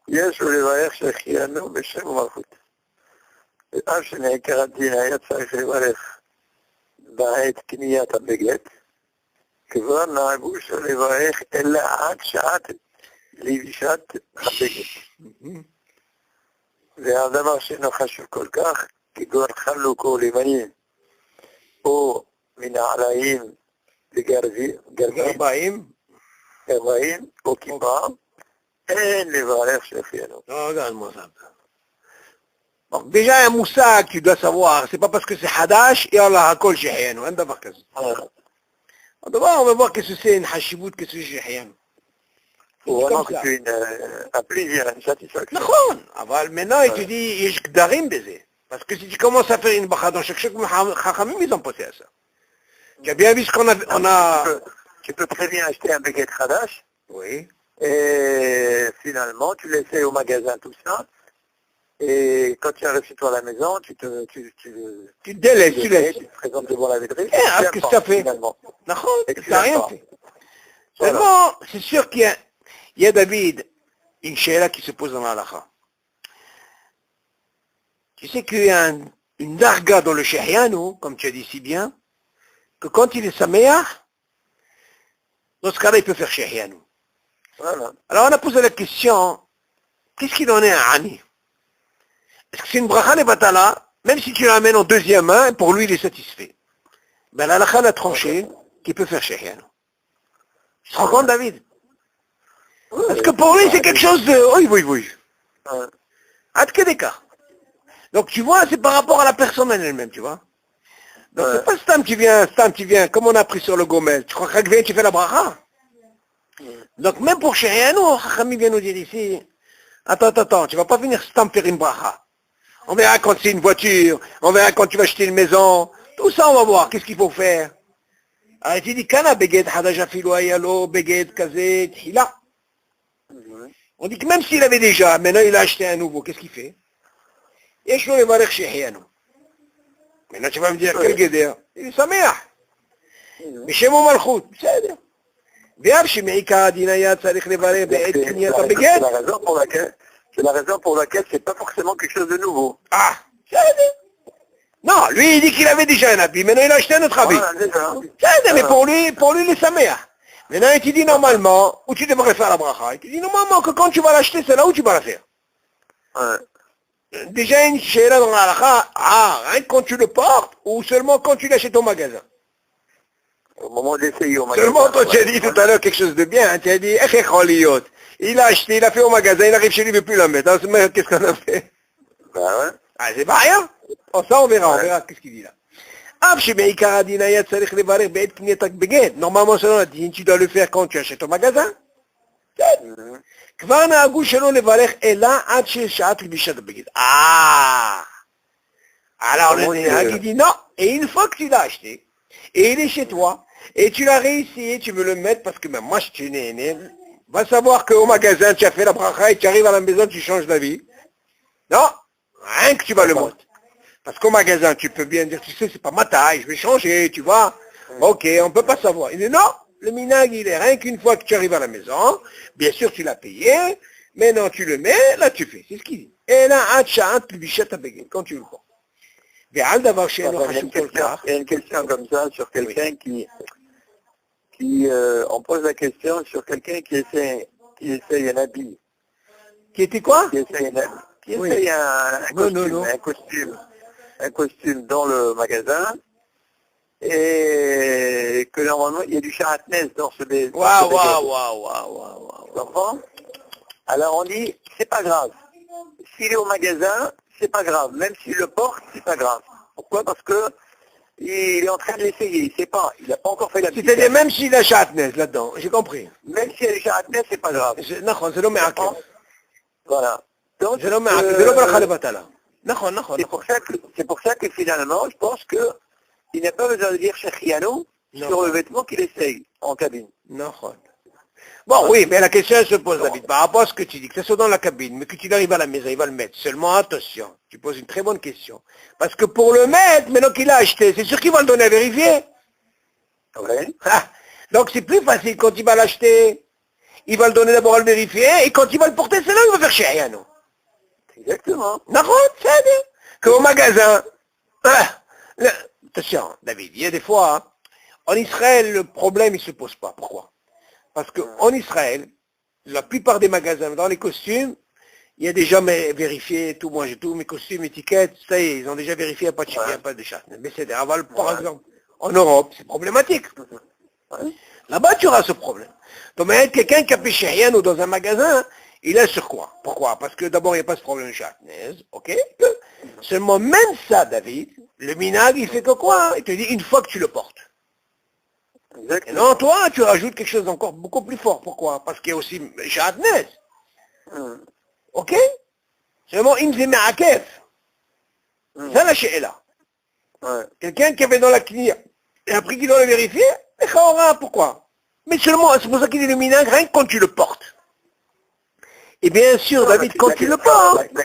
יש לו לברך שהחיינו בשם ומלכות. ואף שמעיקר הדין היה צריך לברך בעת קניית הבגט, כבר נהגו שלא לברך אלא עד שעת לבישת הבגט. והדבר שאינו חשוב כל כך, כגון חלוקו לימנים, או מנעליים, גרביים או כיפה, אין לברך שהחיינו. Regarde-moi ça. Bon, déjà un moussa que tu dois savoir, c'est pas parce que c'est Hadash et Allah Hakol Shehayanu, un d'abord que ça. D'abord on va voir qu'est-ce que c'est une Hashibout, qu'est-ce que c'est Shehayanu. Faut vraiment que tu aies un plaisir, une satisfaction. נכון, אבל maintenant il te dit, יש גדרים בזה. Parce que si tu commences à faire une bracha dans chaque Chachamim, ils ont pensé à ça. Tu as bien vu ce qu'on a... Tu peux très bien acheter un baguette Hadash. Oui. Et finalement, tu l'essayes au magasin, tout ça. Et quand tu arrives chez toi à la maison, tu délaisses, tu laisses. Tu te présentes devant la vitrine. Qu'est-ce que tu as fait? D'accord, tu n'as rien fait. Seulement, c'est sûr qu'il y a David, une chéla qui se pose dans la halakha. Tu sais qu'il y a une darga dans le Shehyanu, comme tu as dit si bien, que quand il est saméach, dans ce cas-là, il peut faire Shehyanu. Voilà. Alors on a posé la question, qu'est-ce qu'il en est à Ani? Est-ce que c'est une bracha nebatala, même si tu l'amènes en deuxième main, pour lui il est satisfait? Ben la halakha a tranché qu'il peut faire Shehyanu. Tu te rends compte, David? Parce que pour lui c'est quelque chose de... Oui. Ad kedeka. Donc tu vois, c'est par rapport à la personne elle-même, tu vois. Donc c'est pas Stam qui vient, comme on a pris sur le Gomel. Tu crois que vient, tu fais la bracha? Donc même pour Shehyanu, Chachamim vient nous dire ici, attends, tu vas pas venir Stam faire une bracha. On verra quand c'est une voiture, on verra quand tu vas acheter une maison, tout ça on va voir, qu'est-ce qu'il faut faire. Alors il dit, Kana beged hadash afilu hayalo, beged kazé, tchila. On dit que même s'il avait déjà, maintenant il a acheté un nouveau, qu'est-ce qu'il fait? יש לו לברך שהחיינו. maintenant tu vas me dire, quel גדר? il est שמח. בשם ומלכות, בסדר. ואף שמעיקר הדין היה צריך לברך בעת קניית הבגד. C'est la raison pour laquelle c'est pas forcément quelque chose de nouveau. Ah, בסדר. Non, lui il dit qu'il avait déjà un habit, maintenant il a acheté un autre habit. בסדר, mais pour lui il est שמח. maintenant il te dit normalement, où tu devrais faire la bracha. Il te dit normalement que quand tu vas l'acheter, c'est là où tu vas la faire. Déjà une chéra dans la halakha, rien quand tu le portes ou seulement quand tu l'achètes au magasin? Au moment d'essayer au magasin. Seulement toi tu as dit tout à l'heure quelque chose de bien, tu as dit, il a acheté, il a fait au magasin, il arrive chez lui, il ne veut plus la mettre. Alors, qu'est-ce qu'on a fait? Ben ouais. Ah, c'est pas rien. Oh, ça on verra qu'est-ce qu'il dit là. Normalement selon la dîne, tu dois le faire quand tu achètes au magasin. כבר נהגו שלא לברך אלא עד שעת לבישת הבגד. Alors le nehag il dit non, et une fois que tu l'as acheté, et il est chez toi, et tu l'as réessayé, tu veux le mettre, parce que moi je suis né, va savoir qu'au magasin tu as fait la bracha et tu arrives à la maison, tu changes d'avis. Non, rien que tu vas le mettre. Parce qu'au magasin tu peux bien dire, tu sais c'est pas ma taille, je vais changer, tu vois. Ok, on peut pas savoir. Il dit non. Le minag, il est rien qu'une fois que tu arrives à la maison, bien sûr tu l'as payé, maintenant tu le mets, là tu fais, c'est ce qu'il dit. Et là, quand tu le prends. Il y a une question comme ça sur quelqu'un on pose la question sur quelqu'un qui essaye un habit Qui était quoi? Qui essaye, qui Oui. essaye Non. un costume dans le magasin, et que normalement il y a du charatnez dans ce béguet. Waouh. Tu comprends? Alors on dit, c'est pas grave. S'il est au magasin, c'est pas grave. Même s'il le porte, c'est pas grave. Pourquoi? Parce que il est en train de l'essayer. Il sait pas. Il n'a pas encore fait la petite. C'est-à-dire même s'il a Chatnez là-dedans, j'ai compris. Même s'il y a du charatnez, c'est pas grave. Non, c'est l'homme à Voilà. Donc, c'est l'homme à c'est pour ça que finalement, je pense que il n'a pas besoin de dire Shechiano sur le vêtement qu'il essaye en cabine. Non. Bon, oui, mais la question elle se pose, David, par rapport à ce que tu dis, que ce soit dans la cabine, mais que tu arrives à la maison, il va le mettre. Seulement, attention, tu poses une très bonne question. Parce que pour le mettre, maintenant qu'il l'a acheté, c'est sûr qu'il va le donner à vérifier. Oui. Ah, donc c'est plus facile quand il va l'acheter. Il va le donner d'abord à le vérifier, et quand il va le porter, c'est là qu'il va faire Shechiano. Exactement. D'accord, c'est bien. Qu'au magasin, attention, David, il y a des fois, hein, en Israël, le problème, il ne se pose pas. Pourquoi? Parce qu'en Israël, la plupart des magasins, dans les costumes, il y a déjà vérifié tout, moi j'ai tous mes costumes, étiquettes, ça y est, ils ont déjà vérifié, il n'y a pas de chien, il n'y a pas de chat. Mais c'est des ravals, par exemple, en Europe, c'est problématique. Là-bas, tu auras ce problème. Donc, mais quelqu'un qui a fait Shechiano dans un magasin, il est sur quoi? Pourquoi? Parce que d'abord, il n'y a pas ce problème de chatnez, ok? Seulement, même ça, David, le minag, il fait que quoi? Il te dit une fois que tu le portes. Et non, toi, tu rajoutes quelque chose d'encore beaucoup plus fort. Pourquoi? Parce qu'il y a aussi chatnez. Ok? Seulement, il me à kef. Ça, la she'ela. Quelqu'un qui avait dans la clinique, et après qu'il doit le vérifier, pourquoi? Mais seulement, c'est pour ça qu'il est le minag, rien que quand tu le portes. Et bien sûr, David, quand tu le portes... La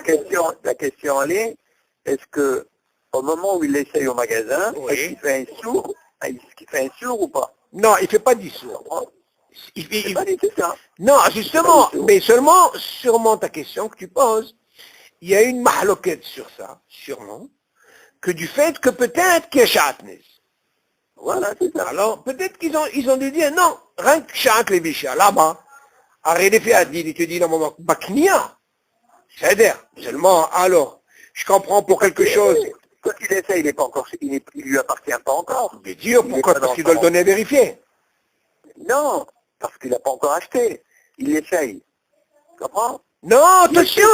question, elle est-ce que, au moment où il l'essaye au magasin, est-ce qu'il fait un sourd ou pas? Non, il ne fait pas 10 sourds. Il pas dit ça. Non, justement, mais seulement, sûrement ta question que tu poses, il y a une mahloquette sur ça, sûrement, que du fait que peut-être qu'il y a chatnez. Voilà, c'est ça. Alors, peut-être qu'ils ont dû dire, non, rien que chat les bichas, là-bas, arrête de faire, il te dit, non, moment, baknia. C'est-à-dire, seulement, alors, je comprends pour quelque chose. Quand il essaye, il lui appartient pas encore. Mais Dieu, pourquoi? Parce qu'il doit le donner à vérifier. Non, parce qu'il n'a pas encore acheté. Il l'essaye. Tu comprends? Non, attention,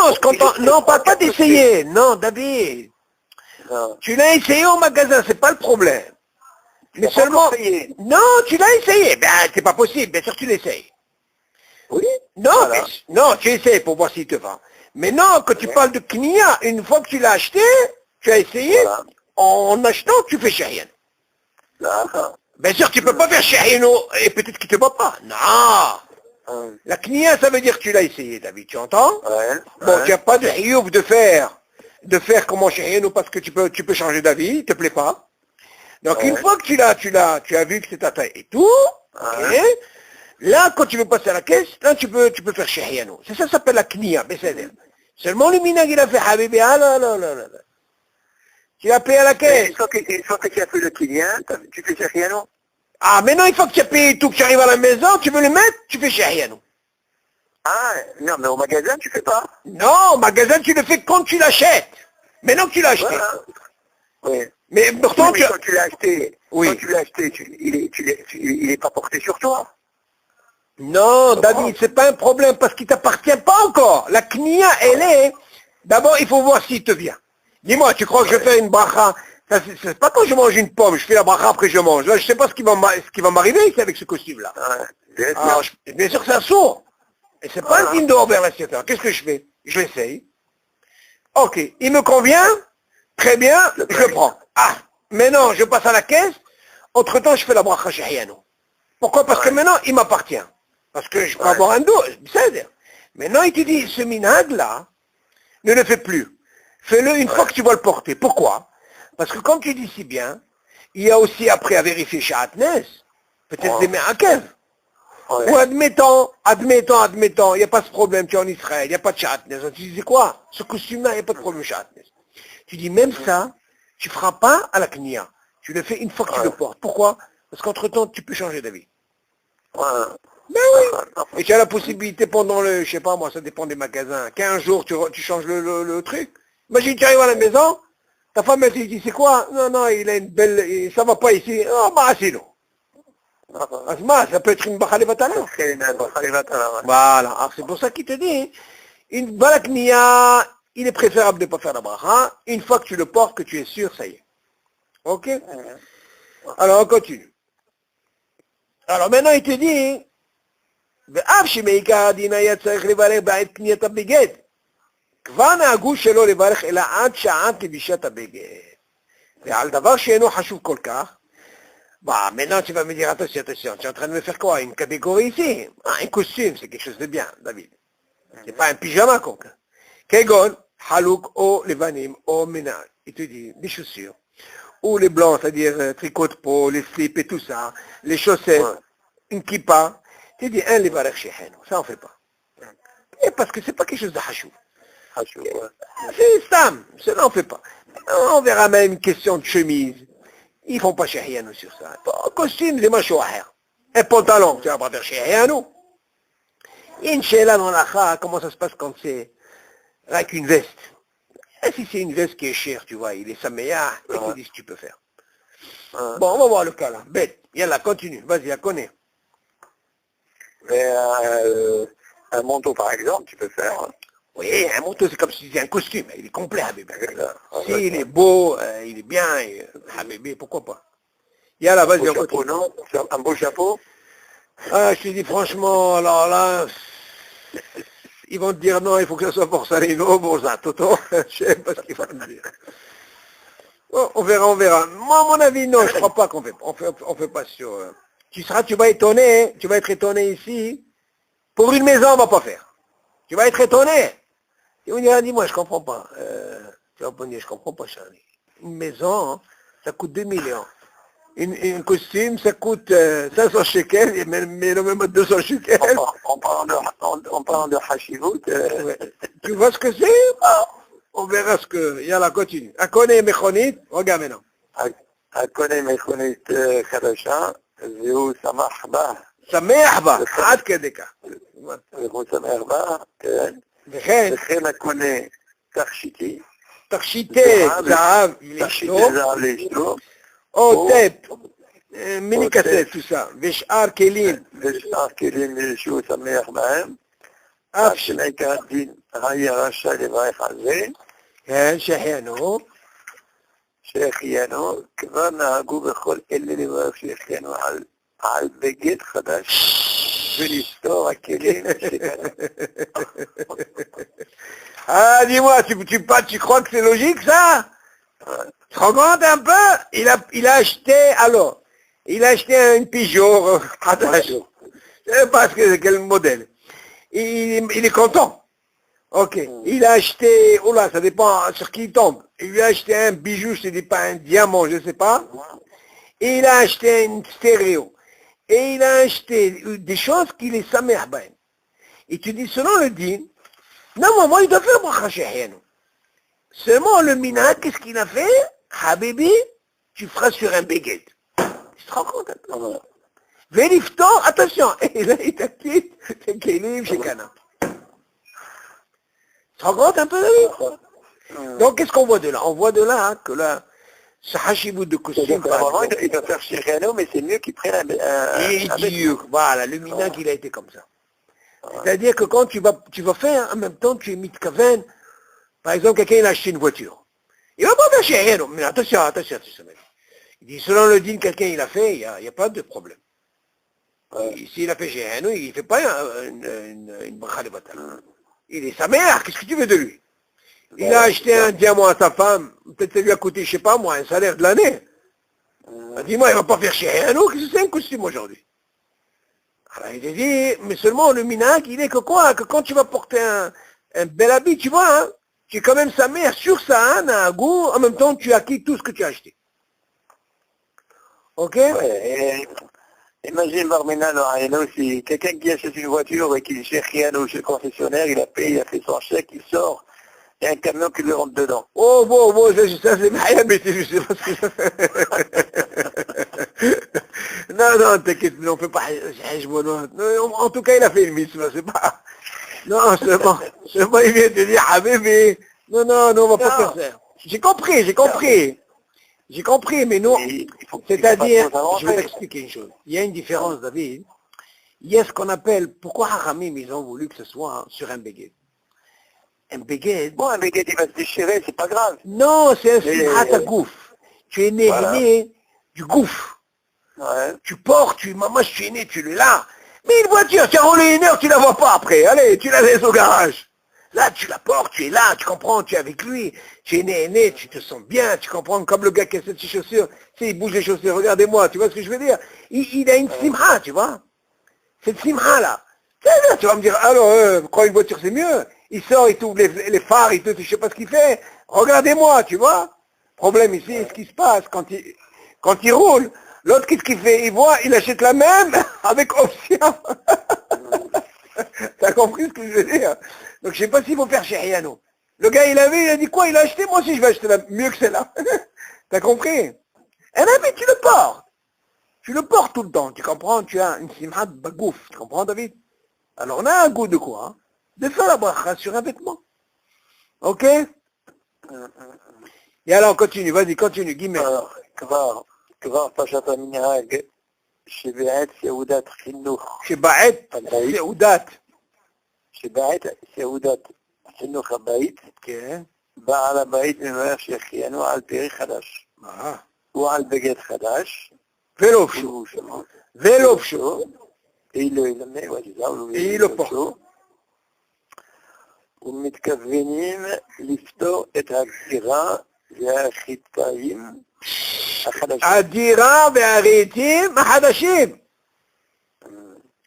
non, pas d'essayer. Non, David. Non. Tu l'as essayé au magasin, c'est pas le problème. Mais seulement... Non, tu l'as essayé. Ben, c'est pas possible. Bien sûr, tu l'essayes. Oui. Non, Voilà. non, tu essayes pour voir s'il te va. Mais non, quand tu parles de Knia, une fois que tu l'as acheté, tu as essayé, Voilà. en achetant, tu fais Shechiano. D'accord. Bien sûr, tu peux pas faire Shechiano et peut-être qu'il te va pas. Non. La Knia, ça veut dire que tu l'as essayé, David, tu entends? Ouais. Bon, tu n'as pas de hiouf de faire comment Shechiano parce que tu peux changer d'avis, il te plaît pas. Donc une fois que tu as vu que c'est ta taille et tout, ok, là, quand tu veux passer à la caisse, là, tu peux faire Shechiano. C'est ça s'appelle la Knia, Besséder. Seulement le minag, il a fait Habibi, là. Tu l'as payé à la caisse. Une fois que tu as fait le client, tu fais Shechiano. Ah, maintenant, une fois que tu as payé tout, que tu arrives à la maison, tu veux le mettre, tu fais Shechiano. Ah, non, mais au magasin, tu fais pas. Non, au magasin, tu le fais quand tu l'achètes. Maintenant que tu l'as acheté. Voilà. Oui. Mais pourtant, Oui, mais quand tu l'as acheté, oui. Il est pas porté sur toi. Non, David, c'est pas un problème parce qu'il t'appartient pas encore. La Knia, elle est... D'abord, il faut voir s'il te vient. Dis-moi, tu crois que je fais une bracha? C'est pas quand je mange une pomme, je fais la bracha après je mange. Là, je sais pas ce qui va m'arriver ici avec ce costume-là. Alors, bien sûr que c'est un sourd. Et c'est pas un signe de Robert Lassiateur. Qu'est-ce que je fais? Je l'essaye. Ok, il me convient? Très bien, je le prends. Ah, maintenant, je passe à la caisse. Entre-temps, je fais la bracha Shechiano. Pourquoi? Parce que maintenant, il m'appartient. Parce que je peux avoir un dos. C'est-à-dire. Maintenant, il te dit, ce minag-là, ne le fais plus. Fais-le une fois que tu vas le porter. Pourquoi? Parce que comme tu dis si bien, il y a aussi après à vérifier chez Atnes, peut-être des Me'akev. Ou admettons, il n'y a pas ce problème, tu es en Israël, il n'y a pas de Atnes. Tu dis quoi? Ce costume-là, il n'y a pas de problème chez Atnes. Tu dis même ça, tu ne feras pas à la Knia. Tu le fais une fois que tu le portes. Pourquoi? Parce qu'entre-temps, tu peux changer d'avis. Ben oui. Et tu as la possibilité pendant je sais pas moi, ça dépend des magasins, 15 jours tu changes le truc. Imagine, tu arrives à la maison, ta femme elle te dit, c'est quoi? Non, non, il a une belle, ça va pas ici. Oh, bah, c'est non. Ça peut être une Bakhalivatala. Voilà, alors c'est pour ça qu'il te dit, une balaknia, il est préférable de ne pas faire la bracha, une fois que tu le portes, que tu es sûr, ça y est. Ok? Alors on continue. Alors maintenant il te dit, ואף שמעיקר הדין היה צריך לברך בעת קניית הבגד. כבר נהגו שלא לברך אלא עד שעת לבישת הבגד. ועל דבר שאינו חשוב כל כך, bah, maintenant tu vas me dire, attention, attention, tu es en train de me faire quoi? Une catégorie ici? Ah, un costume, c'est quelque chose de bien, David. C'est pas un pyjama, quoi. Kegon, halouk, ou levanim, ou ménage. Il te dit, des chaussures. Ou les blancs, c'est-à-dire tricot de peau, les slips et tout ça, les chaussettes, une kippa. Tu dis, un levarech shehenu. Ça, on fait pas. Et parce que c'est pas quelque chose de hachou. C'est Stam, cela on fait pas. On verra même une question de chemise. Ils font pas Shehianou sur ça. Bon, costume, c'est macho ahir. Un pantalon, tu vas pas faire Shehianou. Il y a une chéla dans la comment ça se passe quand c'est avec une veste. Et si c'est une veste qui est chère, tu vois, il est saméa, et tu dis ce que tu peux faire. Bon, on va voir le cas là. Bête, yallah, continue, vas-y, la connais. Mais un manteau par exemple, tu peux faire. Oui, un manteau, c'est comme si c'était un costume, il est complet, Habibé. S'il est beau, il est bien, Habibé, pourquoi pas. Yallah, vas-y, on continue. Un beau chapeau. Ah, je te dis franchement, alors là, ils vont te dire non, il faut que ça soit Borsalino, Toto, je sais pas ce qu'ils vont me dire. Bon, on verra, on verra. Moi, à mon avis, non, je crois pas qu'on fait, on fait pas sur... tu vas étonné, tu vas être étonné ici. Pour une maison, on va pas faire. Tu vas être étonné. Et on dira, dis-moi, je comprends pas. Tu vas me dire, je comprends pas, Charlie. Une maison, ça coûte 2 millions. Un costume, ça coûte 500 shekels, mais même 200 shekels. En parlant de Hashivut, ouais. Tu vois ce que c'est? On verra ce que... Yallah, continue. Akone Mechonit, regarde maintenant. Akone Mechonit Khadasha, Zéou Samach Ba. Samach Ba, עד כדי כך. זהו שמח בה, כן. וכן הקונה תכשיטי. תכשיטי זהב לאשתו. או טפ, מיני קסט, ושאר כלים. ושאר כלים שהוא שמח בהם. אף שמעיקר הדין היה רשאי לברך על זה. כן, שהחיינו. שהחיינו, כבר נהגו בכל אלה לברך שהחיינו על בגד חדש. ולסתור הכלים שקנה. Ah, dis-moi, tu crois que c'est logique, ça? Tu te rends compte un peu? Il a acheté, alors, il a acheté un Peugeot, je sais pas quel modèle. Il est content. Ok. Il a acheté, oh là, ça dépend sur qui il tombe. Il lui a acheté un bijou, je ne dis pas un diamant, je ne sais pas. Et il a acheté une stéréo. Et il a acheté des choses qu'il est samer ben. Et tu dis, selon le din, normalement, il doit faire bracha shehianu. Seulement, le mina, qu'est-ce qu'il a fait? Habibi, tu feras sur un béguet. Tu te rends compte? Vérifie, attention, et là, il t'a dit, c'est qu'il chez Cana. Tu te rends compte un peu de lui? Donc, qu'est-ce qu'on voit de là? On voit de là que là, ce hachibou de costume, il doit faire shehianu, mais c'est mieux qu'il prenne un voilà, le mina qu'il a été comme ça. C'est-à-dire que quand tu vas faire, en même temps, tu es mitkaven. Par exemple, quelqu'un il a acheté une voiture. Il va pas faire chez mais attention. Il dit, selon le din, quelqu'un il a fait, il n'y a pas de problème. S'il a fait chez il ne fait pas une bracha de bataille. Il est sa mère, qu'est-ce que tu veux de lui? Il a acheté un diamant à sa femme, peut-être ça lui a coûté, je sais pas moi, un salaire de l'année. Dis-moi, il ne va pas faire chez qu'est-ce que c'est un costume aujourd'hui? Alors il te dit, mais seulement le minag, il est que quoi? Que quand tu vas porter un bel habit, tu vois, hein, tu es quand même sa mère sur ça, hein, un goût, en même temps tu acquittes tout ce que tu as acheté. Ok? Ouais, imagine Barménal, si quelqu'un qui achète une voiture et qui cherche rien chez le concessionnaire, il a payé, il a fait son chèque, il sort, il y a un camion qui lui rentre dedans. Oh, bon, ça c'est Mahia, mais je sais pas ce que ça fait. Non, non, t'inquiète, on fait pas hajbounot. En tout cas, il a fait une mitzvah, c'est pas... Non, seulement il vient te dire, Habibi, non, non, non, on va pas Non. faire ça. J'ai compris, j'ai compris. J'ai compris, mais nous, Il faut c'est-à-dire, pas trop je vais s'avancer. t'expliquer une chose. Il y a une différence, David. Il y a ce qu'on appelle, pourquoi Haramim, ils ont voulu que ce soit sur un béguet. Un béguet, Bon, un béguet, il va se déchirer, c'est pas grave. non, c'est un Mais- simhat à gouffre. Tu es né, Voilà. né du gouffre. Ouais. Tu portes, maman, je suis né, tu l'es là. Mais une voiture, tu as roulé 1 heure, tu la vois pas après. Allez, tu la laisses au garage. Là, tu la portes, tu es là, tu comprends, tu es avec lui. Tu es né, tu te sens bien, tu comprends, comme le gars qui a ses chaussures. Tu sais, il bouge les chaussures, regardez-moi, tu vois ce que je veux dire? Il a une simha, tu vois. Cette simha là. Tu vas me dire, alors, quand une voiture c'est mieux. Il sort, il t'ouvre les phares, il te, je sais pas ce qu'il fait. Regardez-moi, tu vois. Problème ici, ce qui se passe quand il roule. L'autre, qu'est-ce qu'il fait? Il voit, il achète la même avec option. T'as compris ce que je veux dire? Donc je sais pas s'il faut faire chez Riano. Le gars, il a dit quoi? Il a acheté, moi aussi je vais acheter mieux que celle-là. T'as compris? Eh ben, mais tu le portes. Tu le portes tout le temps, tu comprends? Tu as une simha de bagouf, tu comprends, David? Alors on a un goût de quoi? Hein? De faire la bracha sur un vêtement. Ok? Et alors continue, vas-y, continue, Guillemets. Alors, כבר פרשת המנהג שבעת סעודת חינוך שבעת הבית, סעודת. שבעת סעודת חינוך הבית, כן. בעל הבית מברך שהחיינו על פרי חדש, או על בגד חדש, ולובשו. הוא שלו, ולובשו. אילו ילמד, וזהו, אילו פה. ומתכוונים לפתור את הגזירה והחיטאים החדשים. הדירה והרהיטים החדשים.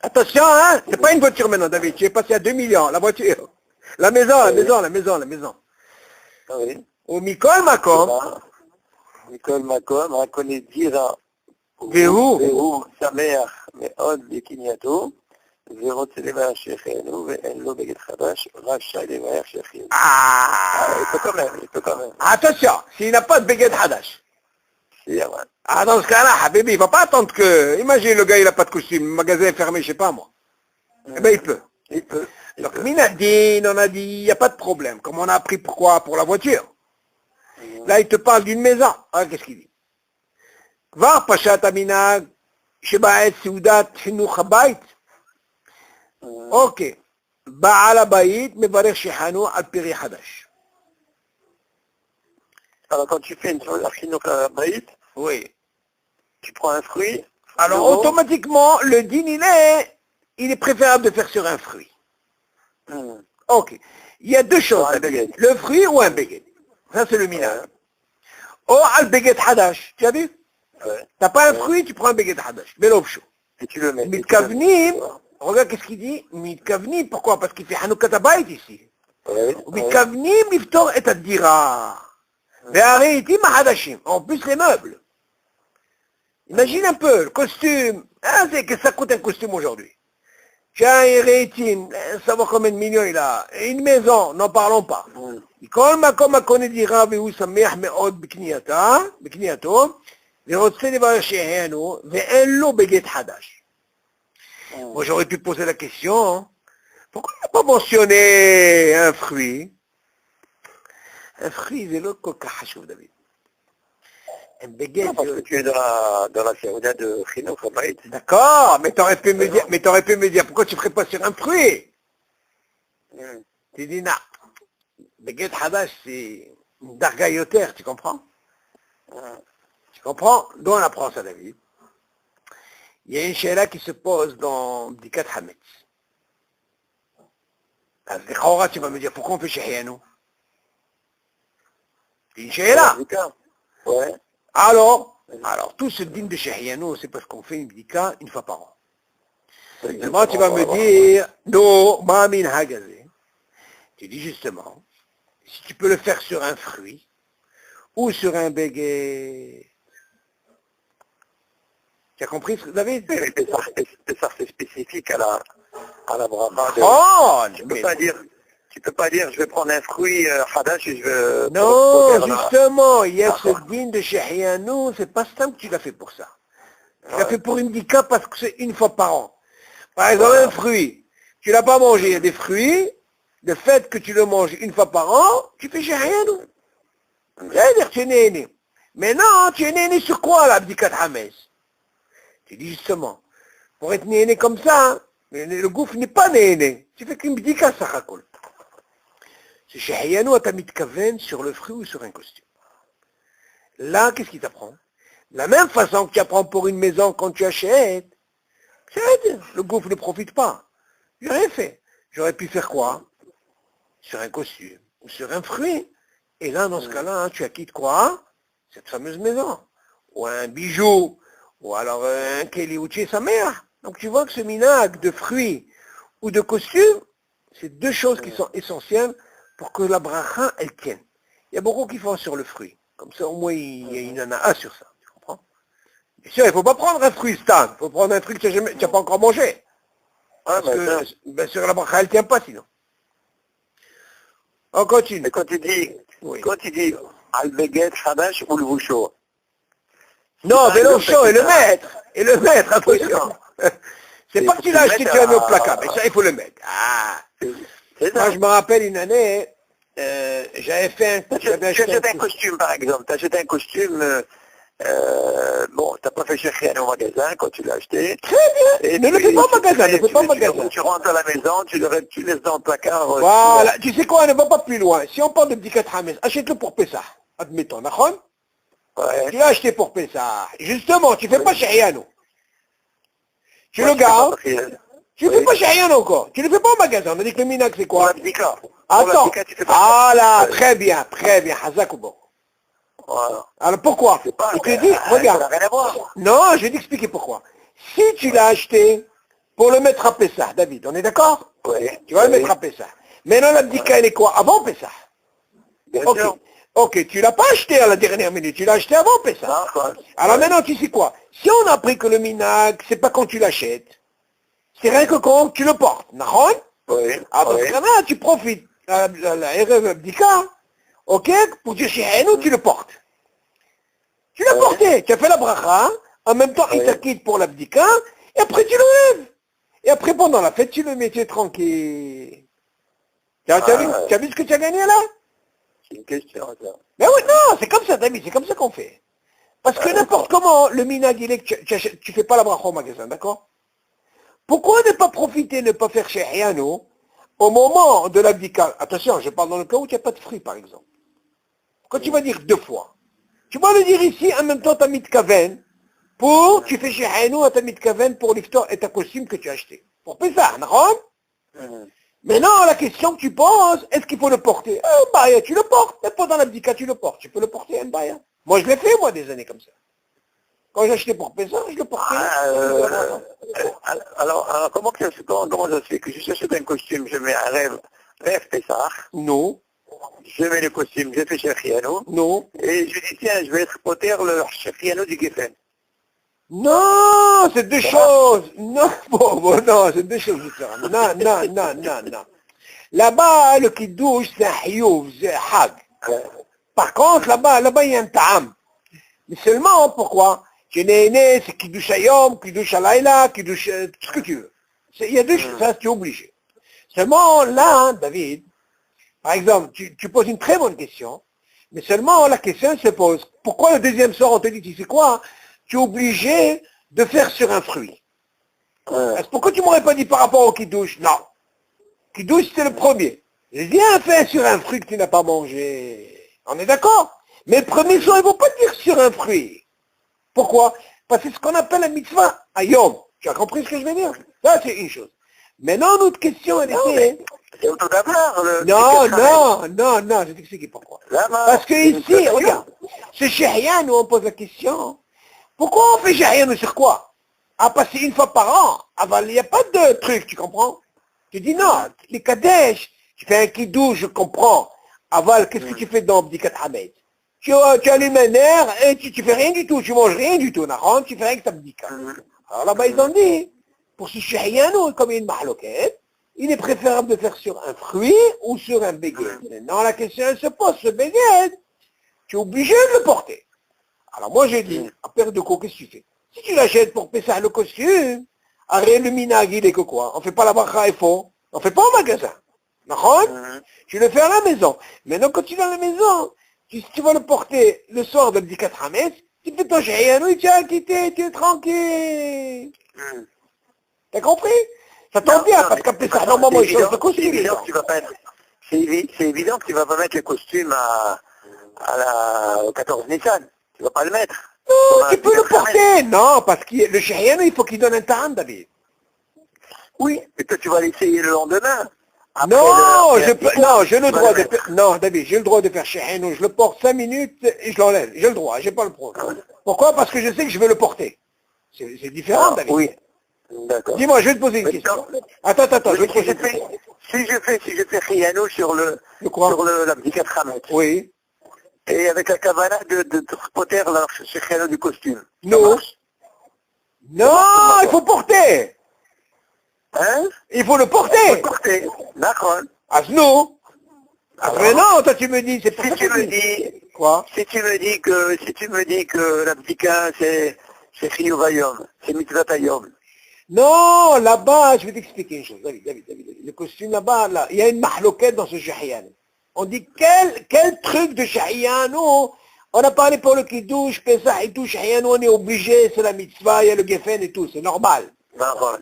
Attention, hein, c'est pas une voiture maintenant, David. Tu es passé à 2 millions, la voiture. La maison, la maison, la maison, la maison. Oui. ומכל מקום, מכל מקום, הקונה דירה, והוא שמח מאוד בקנייתו, ורוצה לברך שהחיינו, ואין לו בגד חדש, רשאי לברך שהחיינו. Il peut quand même, il peut quand même. Attention, s'il n'a pas de baguette hadash. Si, ouais. Ah, dans ce cas-là, Habibi, il va pas attendre que... Imagine, le gars, il n'a pas de costume, le magasin est fermé, je sais pas moi. Eh ben, il peut. Il peut. Donc, Minadine, on a dit, il n'y a pas de problème. Comme on a appris pourquoi? Pour la voiture. Là, il te parle d'une maison. Ah, qu'est-ce qu'il dit? כבר פשט המנהג שבעת סעודת חינוך הבית. אוקיי. בעל הבית מברך שחנו על פרי חדש. Alors, quand tu fais une chinook à baït, Oui. tu prends un fruit. Alors, nouveau. automatiquement, le din, il est préférable de faire sur un fruit. Ok. Il y a deux choses. Un baguette. Le fruit ou un baguette. Ça, c'est le minhag. Ou al baguette hadash. Tu as vu? Ouais. T'as pas un fruit, tu prends un baguette hadash. Belobcho. Et tu le mets. Mitkavnim, regarde qu'est-ce qu'il dit. Mitkavnim, pourquoi? Parce qu'il fait Hanoukat Abayt ici. Ouais. Mitkavnim, liftor et adira. Ve'areitim hadashim. En plus, les meubles. Imagine un peu, le costume. Ah, c'est que ça coûte un costume aujourd'hui. Tu as un reitim, savoir combien de millions il a. Et une maison, n'en parlons pas. כל מקום הקונה דירה והוא שמח מאוד בקנייתו, ורוצה לברך שהחיינו, ואין לו בגד חדש. Moi j'aurais pu poser la question, pourquoi il n'a pas mentionné un fruit? Un fruit, c'est le coca חשוב, David. Un baguette. Parce que tu es dans la séouda de Chinook à baït. D'accord, mais t'aurais pu me dire, pourquoi tu ne ferais pas sur un fruit? Tu dis, non. Baguette Hadash, c'est une darga yoter, tu comprends? Tu comprends? D'où on apprend ça, David? Il y a une chéla qui se pose dans Bdikat Hametz. Alors, tu vas me dire, pourquoi on fait Shehianou? C'est une chéla. Ouais. Alors, tout ce dîme de Shehianou, c'est parce qu'on fait une Bdika une fois par an. Justement, tu vas me dire, non, Ma'amin Hagazé. Tu dis justement, si tu peux le faire sur un fruit ou sur un béguet. Tu as compris, David? Et ça c'est spécifique à la bracha. Oh, Tu peux pas dire, je vais prendre un fruit hadash et je vais... Non, justement, il y a ce dîne de Shehianou, c'est pas simple que tu l'as fait pour ça. Tu l'as fait pour une bdika parce que c'est une fois par an. Par exemple, un fruit. Tu l'as pas mangé, il y a des fruits. Le fait que tu le manges une fois par an, tu fais rien. C'est-à-dire, tu es né. Mais non, tu es né sur quoi, la bdikat Hametz? Tu dis justement, pour être né comme ça, mais le gouffre n'est pas né. Tu fais qu'une bdika, ça raconte. C'est chez Hayano, tu as mis de kaven sur le fruit ou sur un costume. Là, qu'est-ce qu'il t'apprend? De la même façon que tu apprends pour une maison quand tu achètes, le gouffre ne profite pas. J'ai rien fait. J'aurais pu faire quoi? Sur un costume ou sur un fruit. Et là, dans ce cas-là, hein, tu acquittes quoi? Cette fameuse maison. Ou un bijou. Ou alors un keli ou sa mère. Donc tu vois que ce minag de fruits ou de costume, c'est deux choses qui sont essentielles pour que la bracha, elle tienne. Il y a beaucoup qui font sur le fruit. Comme ça, au moins, il y a une anaa sur ça. Tu comprends? Bien sûr, il ne faut pas prendre un fruit stan. Il faut prendre un truc que tu n'as pas encore mangé. Parce que, bien sûr, la bracha, elle ne tient pas sinon. On continue. Mais quand tu dis Al-Beget, Hadash ou le Boucho. Non, mais le chaud et le maître. Et le maître, attention. C'est pas que tu l'as acheté, tu l'as mis au placard. Mais ça, il faut le mettre. Ah. Moi, je me rappelle une année, j'avais fait un... Tu achètes un costume, par exemple. Tu achètes un costume... bon, t'as pas fait chercher au magasin quand tu l'as acheté. Très bien. Et ne le fais pas au magasin, ne le fais pas au magasin. Tu rentres à la maison, tu laisses dans le placard. Voilà. Tu sais quoi, ne va pas plus loin. Si on parle de bdikat Hametz, achète-le pour Pessah. Admettons, d'accord? Ouais. Tu l'as acheté pour Pessah. Justement, tu fais pas chez Riano. Tu le gardes. Tu ne fais pas chez rien encore. Tu ne le fais pas au magasin. On a dit que le minac, c'est quoi? Attends. Voilà, très bien, Hazakoubo. Voilà. Alors pourquoi? Je te dis, regarde. Ça n'a rien à voir. Non, je vais t'expliquer pourquoi. Si tu l'as acheté pour le mettre à Pessah, David, on est d'accord? Oui. Tu vas le mettre à Pessah. Maintenant, la bdika, elle est quoi? Avant Pessah? Bien Ok. sûr. Ok, tu l'as pas acheté à la dernière minute, tu l'as acheté avant Pessah. Alors maintenant, tu sais quoi? Si on a appris que le minag, c'est pas quand tu l'achètes, c'est rien que quand tu le portes. Nahon? Oui. Alors dans ce cas-là, tu profites la Erev Bdika, ok, pour dire chez nous, tu le portes. Tu l'as porté, tu as fait la bracha, en même temps, il t'acquitte pour la Bdika, et après tu le lèves. Et après, pendant la fête, tu le mets, tu es tranquille. Tu as vu ce que tu as gagné là? C'est une question, ça. Mais oui, non, c'est comme ça, David, c'est comme ça qu'on fait. Parce que n'importe comment, le minag, il est que tu fais pas la bracha au magasin, d'accord? Pourquoi ne pas profiter, ne pas faire chez Riano au moment de l'abdika? Attention, je parle dans le cas où il n'y a pas de fruits, par exemple. Quand tu vas dire deux fois, tu vas le dire ici, en même temps, tu as mis de kaven, tu fais chez Riano, tu as mis de kaven pour l'iftar et ta costume que tu as acheté. Pour ça, d'accord? Maintenant, la question que tu poses, est-ce qu'il faut le porter? Bah, tu le portes, même pas dans l'abdika, tu le portes. Tu peux le porter, un baya. Moi, je l'ai fait, moi, des années comme ça. Quand j'ai acheté pour Pessah, je le portais. Alors, comment ça se fait que je s'achète un costume, je mets un rêve Pessah. Non. Je mets le costume, je fais Shechiano. Non. Et je dis, tiens, je vais être poter le Shechiano du Geffen. Non, c'est deux choses. Non, bon, non, c'est deux choses différentes. Non. Là-bas, le kiddush, c'est un hiyuv, c'est un hag. Par contre, là-bas, il y a un ta'am. Mais seulement, pourquoi? Tu es né, c'est kiddush ayom, kiddush alayla, kiddush, tout ce que tu veux. Il y a deux choses, ça, tu es obligé. Seulement, là, David, par exemple, tu poses une très bonne question, mais seulement la question se pose, pourquoi le deuxième soir, on te dit, tu sais quoi? Tu es obligé de faire sur un fruit. Pourquoi tu m'aurais pas dit par rapport au kiddush? Non. Kiddush, c'est le premier. Viens faire sur un fruit que tu n'as pas mangé. On est d'accord? Mais le premier soir, il ne faut pas dire sur un fruit. Pourquoi? Parce que c'est ce qu'on appelle la mitzvah ayom. Tu as compris ce que je veux dire? Ça, c'est une chose. Maintenant, notre question, elle était... C'est tout d'abord. Non, je t'explique pourquoi. Parce que ici, regarde, c'est chez rien, nous on pose la question. Pourquoi on fait chez rien, sur quoi? Ah, parce que une fois par an. Ah, il n'y a pas de truc, tu comprends? Tu dis non, les Kadesh, tu fais un kidou, je comprends. Aval, qu'est-ce que tu fais dans Bdikat Hametz? Tu allumes un air et tu fais rien du tout, tu manges rien du tout, tu fais rien que ta Bdika. Alors là-bas, ils ont dit, pour ce shahiyano, comme il y a une mahloquette, il est préférable de faire sur un fruit ou sur un béguet. Maintenant, la question elle se pose, ce béguet, tu es obligé de le porter. Alors moi, j'ai dit, à perte de quoi, qu'est-ce que tu fais? Si tu l'achètes pour Pessah le costume, arrête le minag, il est que quoi? On fait pas la bracha et faux. On fait pas au magasin. D'accord? Tu le fais à la maison. Maintenant, quand tu vas à la maison, si tu vas le porter le soir de Bdikat Hametz, tu fais ton shayanou et tu as quitté, tu es tranquille. T'as compris? Ça tombe bien, parce qu'après ça, normalement, il change de costume. C'est évident que tu vas pas mettre le costume au 14 Nissan. Tu vas pas le mettre. Non, tu peux le porter. Non, parce que le shayanou, il faut qu'il donne un temps, David. Oui, et toi tu vas l'essayer le lendemain. Non, j'ai le droit de faire, non, David, j'ai le droit de faire shayanou. Je le porte 5 minutes et je l'enlève. J'ai le droit, j'ai pas le problème. Pourquoi? Parce que je sais que je vais le porter. C'est différent, David. Oui. D'accord. Dis-moi, je vais te poser une question. Attends, je vais te poser une question. Si je fais Riano sur l'abdicat Hametz. Oui. Et avec la kavana de spotter chez Riano du costume. Non. Non, il faut porter. Hein? Il faut le porter. Il faut le porter. D'accord. Ah, non. Après, non, toi tu me dis, c'est pas si ça tu que me dis, quoi? Si tu me dis que l'abdicat c'est Chiyuvayom, c'est Mitzvah Hayom. Non, là-bas, je vais t'expliquer une chose, David. Le costume là-bas, là, il y a une mahloquette dans ce shahiyan. On dit, quel truc de shahiyan, non? On a parlé pour le kiddush, Pesach et tout, shahiyan, on est obligé, c'est la mitzvah, il y a le geffen et tout, c'est normal.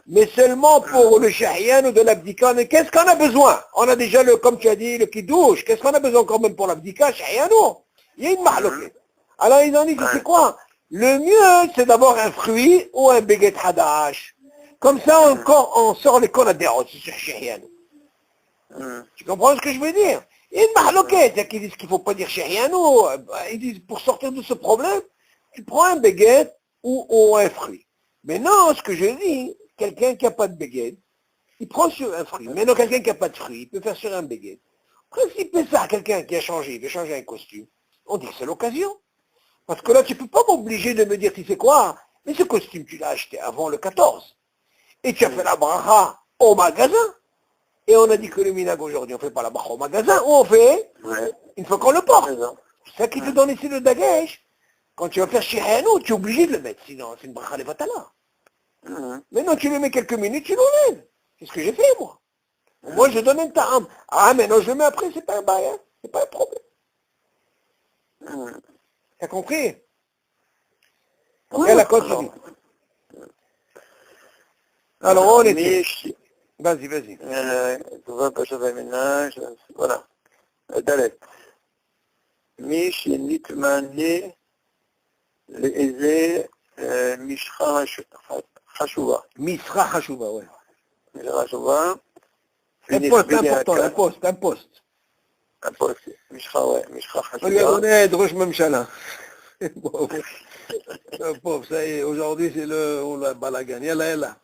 Mais seulement pour le shahiyan ou de l'abdika, qu'est-ce qu'on a besoin? On a déjà, comme tu as dit, le kiddush, qu'est-ce qu'on a besoin quand même pour l'abdika, shahiyan, non? Il y a une mahloquette. Alors ils ont dit, c'est quoi? Le mieux, c'est d'avoir un fruit ou un beget hadash. Comme ça, on sort les coladéros sur Shahian. Tu comprends ce que je veux dire? Il y a une mahloquette, il y a qui disent qu'il ne faut pas dire Shahiano. Ils disent, pour sortir de ce problème, tu prends un baguette ou un fruit. Maintenant, ce que je dis, quelqu'un qui n'a pas de baguette, il prend sur un fruit. Maintenant, quelqu'un qui n'a pas de fruit, il peut faire sur un baguette. Après, s'il fait ça à quelqu'un qui a changé, il veut changer un costume, on dit que c'est l'occasion. Parce que là, tu ne peux pas m'obliger de me dire, tu sais quoi, mais ce costume, tu l'as acheté avant le 14. Et tu as fait la bracha au magasin. Et on a dit que le minag aujourd'hui, on ne fait pas la bracha au magasin. Où on fait? Une fois qu'on le porte. C'est ça qui te donne ici le dagesh. Quand tu vas faire chez Hanou, tu es obligé de le mettre. Sinon, c'est une bracha levatala. Maintenant, tu le mets quelques minutes, tu l'enlèves. C'est ce que j'ai fait, moi. Moi, je donne un ta'am. Ah, maintenant, je le mets après, c'est pas un bail. Hein. C'est pas un problème. T'as compris? Elle a continué. Alors, on était. Vas-y. Voilà. Dalet. Mish nitmane לאיזה משחה חשובה. משחה חשובה, ouais. משחה חשובה. Un poste important, un poste. Un poste, משחה חשובה. On lui a donné ראש ממשלה. Pauvre, ça y est, aujourd'hui c'est le balagan. Yalla.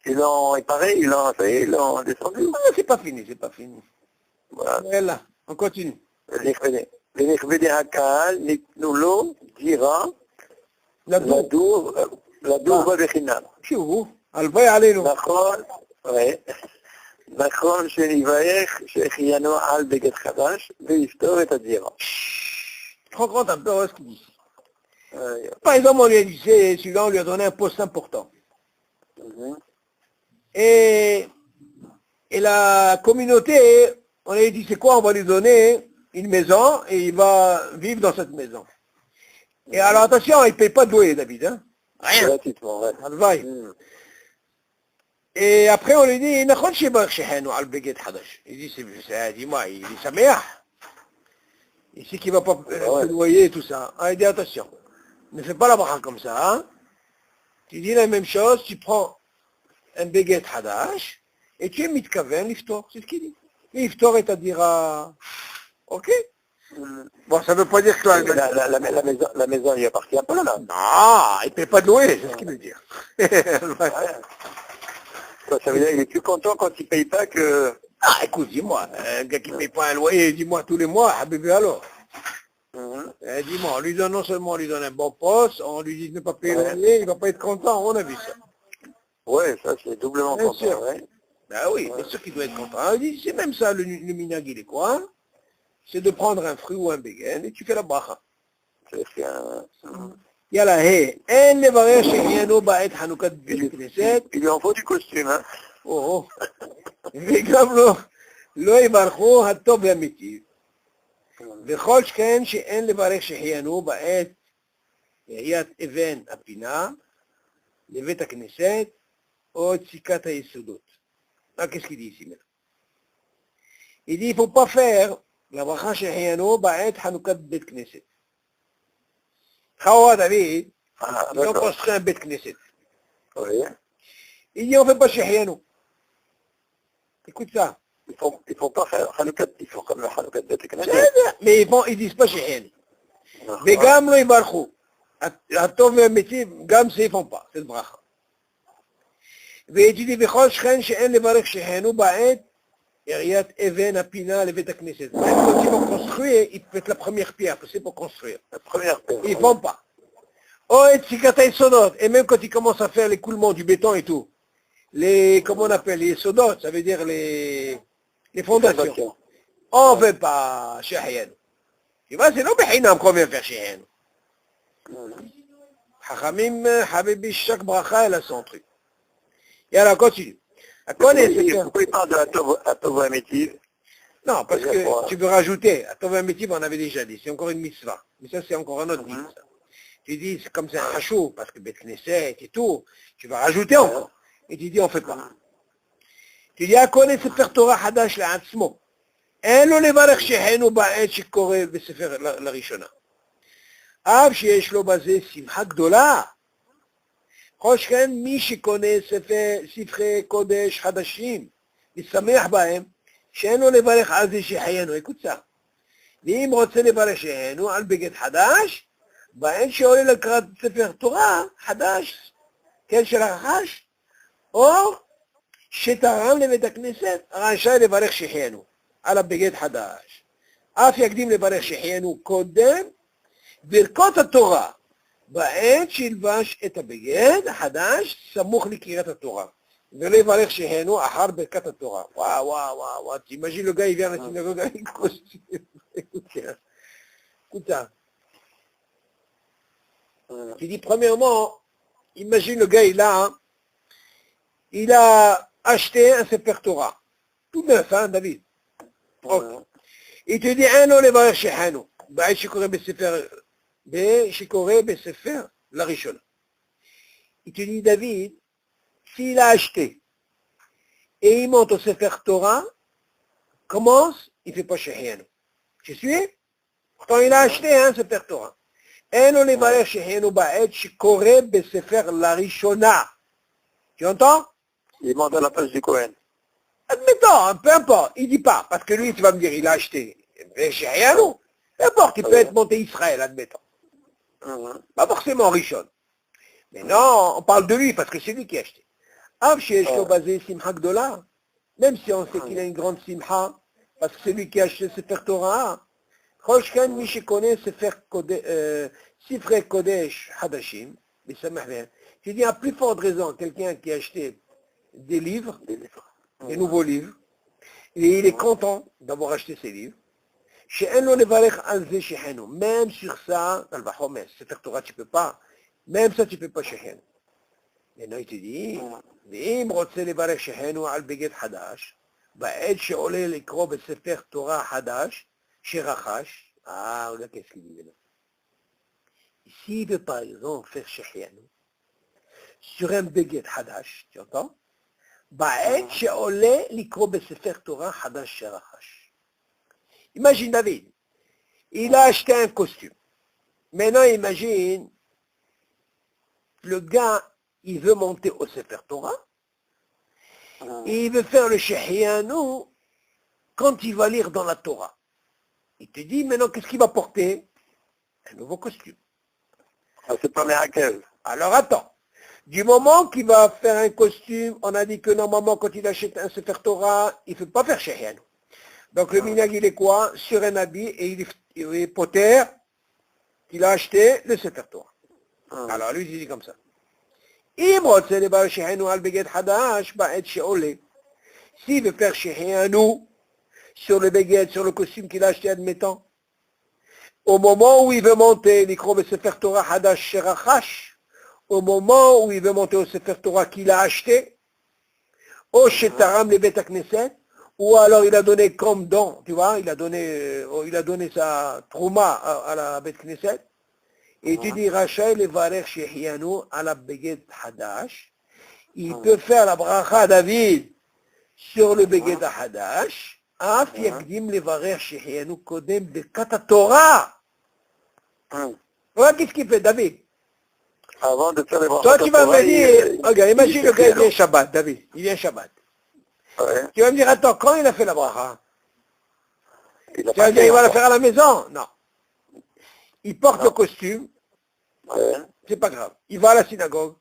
Ils l'ont descendu. Ah, c'est pas fini. Voilà. Yalla, on continue. לנכבדי הקהל ניתנו לו דירה לדור בה בחינם. תראו, הלוואי עלינו. נכון שנברך שהחיינו על בגד חדש ויפתור את הדירה. Tu te rends compte un peu ce qu'il dit. Par exemple, on lui a dit, celui-là, on lui a donné un poste important. Et la communauté, on lui a dit, c'est quoi, on va lui donner une maison et il va vivre dans cette maison. Et alors attention, il ne paye pas de loyer, David. Hein? Rien. Gratuitement, ouais. Et après on lui dit, il dit, ça meilleur. Il sait qu'il ne va pas payer loyer et tout ça. Ah, il dit, attention, ne fais pas la bracha comme ça. Hein? Tu dis la même chose, tu prends un beget hadash et tu es mitkaven l'iftor, c'est ce qu'il dit. L'iftor est à dire ok. Bon, ça ne veut pas dire que la maison lui appartient pas là. Non, il ne paie pas de loyer, c'est ce qu'il veut dire. Ça veut dire qu'il est plus content quand il ne paye pas que... Ah, écoute, dis-moi, un gars qui ne paye pas un loyer, dis-moi tous les mois, Habibé alors. Dis-moi, on lui donne non seulement on lui donne un bon poste, on lui dit de ne pas payer le loyer, il ne va pas être content, on a vu ça. Ouais, ça c'est doublement bien content. Sûr. Ouais. Ben oui, bien sûr qu'il doit être content. On dit, c'est même ça, le minag, il est quoi? C'est de prendre un fruit ou un béguin et tu fais la bracha. C'est un... יאללה, אין לברך שהחיינו בעת חנוכת בית כנסת, Il lui en faut du costume, hein. וגם לא יברכו הטוב והמיטיב. וכל שכן שאין לברך שהחיינו בעת ראיית אבן הפינה לבית הכנסת או דפיקת היסודות. qu'est-ce qu'il dit ici maintenant? Il dit, il ne faut pas faire la bracha שהחיינו בעת חנוכת בית כנסת. Chawa David, ils ont construit un bête Knesset. Oui. Il dit, on ne fait pas Shehianu. Écoute ça. Ils font pas faire Hanoukat, ils font comme le Hanoukat de Knesset. Mais ils disent pas Shehianu. Mais Gam lo Ibarchou. Atov et Métiv, Gam c'est ils font pas, c'est le bracha. וידידי בכל שכן שאין לברך שהחיינו בעת עיריית אבן הפינה לבית הכנסת. Même quand ils vont construire, ils mettent la première pierre, c'est pour construire. La première pierre. Ils font pas. Oh, et Tsikata Sodot, et même quand ils commencent à faire l'écoulement du béton et tout, comment on appelle, les sodotes, ça veut dire les fondations. On ne fait pas Shehianu. Tu vois, c'est non, mais Hinam qu'on vient faire Shehianu. Chachamim, Habibi, chaque bracha, elle a son truc. Et alors, continue. Pourquoi il parle de la Tova Métive? Non, parce que tu peux rajouter, à Tova Métive, on avait déjà dit, c'est encore une mitzvah. Mais ça, c'est encore un autre mitzvah. Tu dis, c'est comme c'est un hachou, parce que Beth Knesset et tout, tu vas rajouter encore. Et tu dis, on ne fait pas. Tu dis, à connaître Sefer Torah Hadash לעצמו. אין לו לברך שהחיינו בעת שקורא בספר לראשונה. אף שיש לו בזה שמחה גדולה. כל שכן מי שקונה ספרי קודש חדשים, משמח בהם, שאין לו לברך על זה שהחיינו. écoute ça. ואם רוצה לברך שהחיינו על בגד חדש, בעת שעולה לקראת ספר תורה חדש, כן, של הרחש, או שתרם לבית הכנסת, רשאי לברך שהחיינו על הבגד חדש. אף יקדים לברך שהחיינו קודם ברכות התורה, בעת שילבש את הבגד החדש סמוך לקריאת התורה. ולא יברך שהחיינו אחר ברכת התורה. וואו, וואו, וואו, וואו, t'imagines le gars, il vient à la synagogue avec costume. Écoute ça. Tu dis, premièrement, imagine le gars, il a acheté un Sefer Torah. Tout neuf, hein, David? Il te dit, un an, les barres chez Hanou. Bah, je connais Sefer, la Rishona. Il te dit, David, s'il a acheté, et il monte au Sefer Torah, commence, il ne fait pas chez Hanou. Tu suis? Pourtant, il a acheté un Sefer Torah. אין לו לברך שהחיינו בעת שקורא בספר לראשונה. Tu entends? Il monte à la place du Cohen. Admettons, peu importe, il dit pas, parce que lui, tu vas me dire, il a acheté. Mais שהחיינו, peu importe, il peut être monté Israël, admettons. Pas forcément Rishon. Mais non, on parle de lui, parce que c'est lui qui a acheté. אף שיש לו בזה שמחה גדולה, même si on sait qu'il a une grande simcha, parce que c'est lui qui a acheté ספר תורה, כל שכן מי שקונה ספרי קודש חדשים, משמח בהם. Tu dis, à plus forte raison, quelqu'un qui a acheté des livres, des nouveaux livres, et il est content d'avoir acheté ces livres, שאין לו לברך על זה שהחיינו. Même sur ça, dans le Bahomet, ספר תורה tu peux pas, même ça tu peux pas שהחיינו. maintenant il te dit, ואם רוצה לברך שהחיינו על בגד חדש, בעת שעולה לקרוא בספר תורה חדש, Sherachash, regarde qu'est-ce qu'il dit là. S'il veut par exemple faire Shehianu sur un Beged Hadash, tu entends? Ba'et she'oleh likro besefer Torah Hadash Sherachash. Imagine David, il a acheté un costume. Maintenant imagine, le gars, il veut monter au Sefer Torah, et il veut faire le Shehianu quand il va lire dans la Torah. Il te dit, maintenant, qu'est-ce qu'il va porter? Un nouveau costume. Ah, c'est pas miracle. Alors attends. Du moment qu'il va faire un costume, on a dit que normalement, quand il achète un Sefer Torah, il ne fait pas faire Shehianu. Donc le minag, il est quoi? Sur un habit, et il est poter, qu'il a acheté le Sefer Torah. Alors lui, il dit comme ça. S'il veut faire Shehianu, sur le beged, sur le costume qu'il a acheté, admettons. au moment où il veut monter, Nikro Sefer Torah Hadash Sherachash, au moment où il veut monter au Sefer Torah qu'il a acheté, au Shetaram le Bet Knesset, ou alors il a donné comme don, tu vois, il a donné sa trouma à la Bet Knesset, et tu dis Rachel le Varer Shehianu à la Beged Hadash, il peut faire la bracha David sur le Beged Hadash, Af Yakdim le Varer Shehianu Kodem Bekat Torah. Voilà qu'est-ce qu'il fait, David. Avant de faire les brachot Toi, tu vas me dire, regarde, imagine le gars, il vient vient. Shabbat, David, il vient Shabbat. Ouais. Tu vas me dire, attends, quand il a fait la bracha? Il a Tu vas pas me dire, fait il va la encore. faire à la maison? Non. Il porte Non. le costume, Ouais. c'est pas grave. Il va à la synagogue.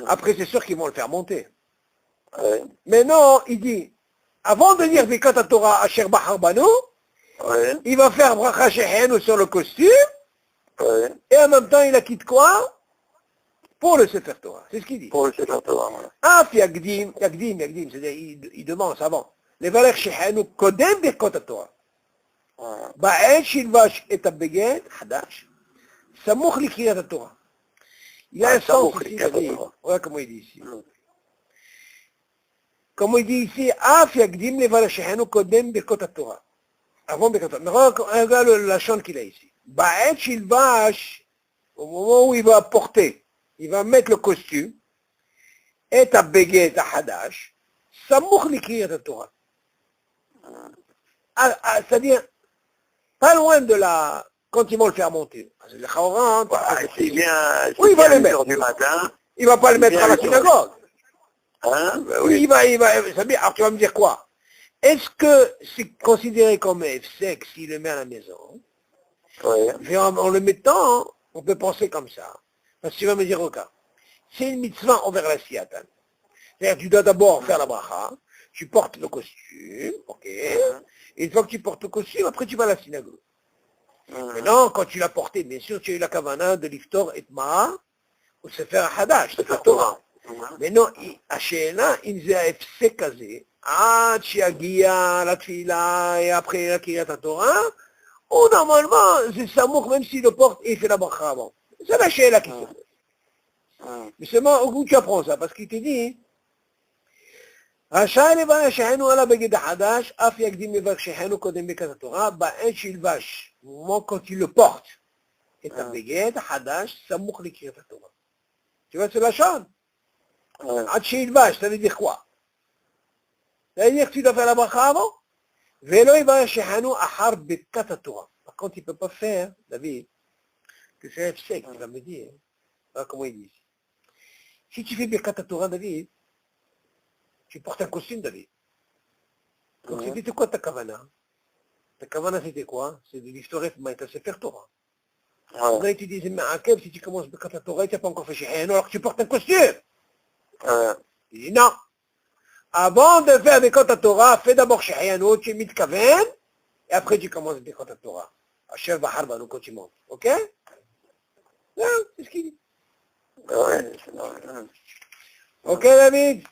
Après, c'est sûr qu'ils vont le faire monter. Ouais. Mais non, il dit, avant de dire Bikat Torah Asher Bahar Banu, Ouais. il va faire bracha Shehenu sur le costume, Ouais. et en même temps, il a quitté quoi? Pour le Sefer Torah. C'est ce qu'il dit. Pour le Sefer Torah. Ouais. Af Yakdim, c'est-à-dire, il demande avant. Les valeurs Shehenu Kodem Birkot Torah. Ouais. בעת שילבש את הבגד חדש, סמוך לקריאת התורה. Il y a un sens ici, David. Voilà comment il dit ici. Comme il dit ici, אף יקדים לברך שחנו קודם ברכות התורה. Avant ברכות התורה. Regarde la chante qu'il a ici. בעת שילבש, au moment où il va porter, il va mettre le costume, את הבגד החדש, סמוך לקריאת התורה. C'est-à-dire, pas loin de la... quand ils vont le faire monter. Le Chaoran, C'est bien, oui, il va le 8 mettre. heures du matin. Il va pas le mettre à la synagogue. Hein? Ben Oui, oui. il va, ça veut dire, alors tu vas me dire quoi? Est-ce que c'est considéré comme F-sec s'il le met à la maison? Ouais. Mais en le mettant, on peut penser comme ça. Parce que tu vas me dire, regarde, c'est une mitzvah envers la Siyatan. C'est-à-dire, tu dois d'abord faire la bracha, tu portes le costume, ok? Et une fois que tu portes le costume, après tu vas à la synagogue. Maintenant, quand tu l'as porté, bien sûr, tu as eu la kavana de l'iftor et ma, ou se faire un hadash, se faire Torah. maintenant, השאלה אם זה ההפסק הזה, עד שיגיע לתפילה, après קריאת התורה, ou normalement, c'est סמוך, même si le porte, il fait la bracha avant. C'est la שאלה qui se pose. Mais seulement, où tu apprends ça? Parce qu'il te dit, רשאי לברך שחנו עליו בגד החדש, אף יקדים לברך שחנו קודם ברכת התורה, בעת שילבש, quand il le porte, את הבגד החדש, סמוך לקריאת התורה. Tu vois, c'est la chambre. עד שילבש, ça veut dire quoi? Ça veut dire que tu dois faire la bracha avant, ולא יברך שחנו אחר ברכת התורה. Par contre, il ne peut pas faire, David, que c'est un sec, tu vas me dire. Voilà comment il dit. Si tu fais Birkat Torah, David, tu portes un costume, David. Donc c'était quoi ta kavana? Ta kavana c'était quoi? C'est de l'histoire de se faire Torah. Là, tu dis, si tu commences Birkat Torah, tu n'as pas encore fait Shehenu, alors que tu portes un costume. Il dit non. Avant de faire Birkat Torah, fais d'abord Shehenu, tu es mitkaven, et après tu commences Birkat Torah. Asher Bahar Banu, quand tu montes. Ok? Non, c'est ce qu'il dit. Ok, David?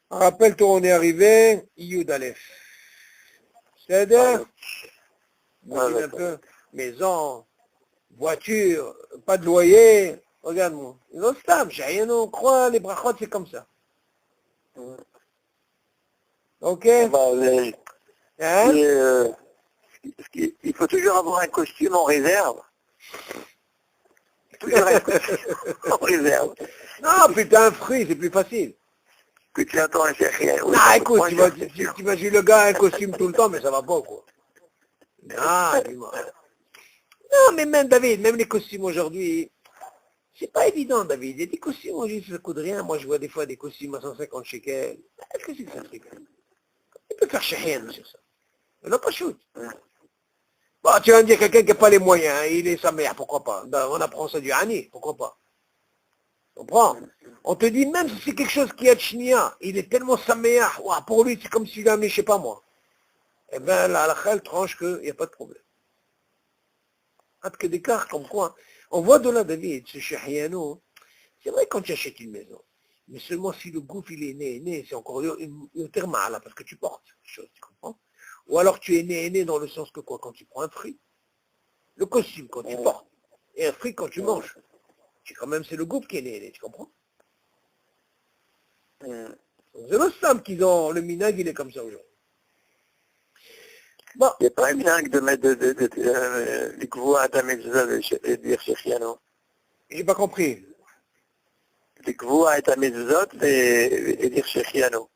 Rappelle-toi, on est arrivé, Yud Aleph. C'est-à-dire, imagine un peu, maison, voiture, pas de loyer, regarde-moi. Ils ont stable, j'ai rien, on croit, les brachot, c'est comme ça. Ok? Hein? Il faut toujours avoir un costume en réserve. Toujours un costume en réserve. Non, putain, un fruit, c'est plus facile. Que tu attends un chercher. Non, écoute, tu imagines le gars un costume tout le temps, mais ça va pas, quoi. Non, dis-moi. Non, mais même, David, même les costumes aujourd'hui, c'est pas évident, David. Il y a des costumes aujourd'hui, ça coûte rien. Moi, je vois des fois des costumes à 150 shekels. Est-ce que c'est ça, truc? Il peut faire rien sur ça. On n'a pas shoot. Bon, tu vas me dire quelqu'un qui n'a pas les moyens, il est sa mère, pourquoi pas? On apprend ça du Hani, pourquoi pas? Tu comprends? On te dit, même si c'est quelque chose qui est chnia, il est tellement saméach, pour lui, c'est comme s'il a amené, je sais pas moi. Eh bien, la halakha, tranche qu'il n'y a pas de problème. Que d'écart, comme quoi. On voit de là, David, ce Shehiano, c'est vrai quand tu achètes une maison. Mais seulement si le gouffre, il est né, c'est encore une terme là, parce que tu portes quelque chose, tu comprends? Ou alors tu es né dans le sens que quoi? Quand tu prends un fruit, le costume quand tu portes, et un fruit quand tu manges. C'est le groupe qui est né, tu comprends? C'est le simple qu'ils ont, le minag il est comme ça aujourd'hui. Bon. Il n'y a pas un minag de mettre les gvoa à mitzvah et dire Shechiano. J'ai pas compris. Les gvoa et mitzvot et dire Shechiano.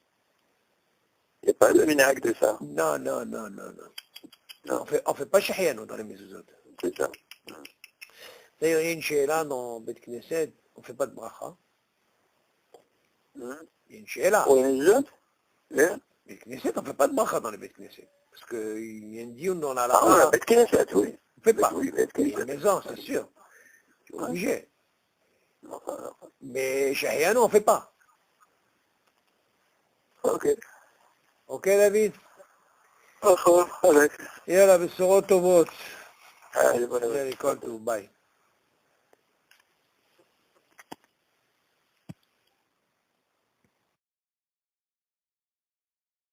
Il n'y a pas de minag de ça. Non. On fait pas shahiano dans les mezuzot. C'est ça. D'ailleurs, il y a une sheila dans Bet Knesset, on fait pas de bracha. Il y a une sheila. Pour les mezuzot? Bet Knesset, on fait pas de bracha dans les Bet Knesset. Parce qu'il y a une dioune dans la Ah oui, lara. Bet Knesset, oui. On fait pas. Oui, Bet Il y a Knesset. une maison, c'est sûr. Tu es obligé. Mais shahiano, on fait pas. Ok. Ok, David? Avec. יאללה, בשורות טובות. Allez, bonne יאללה, כל טוב, ביי.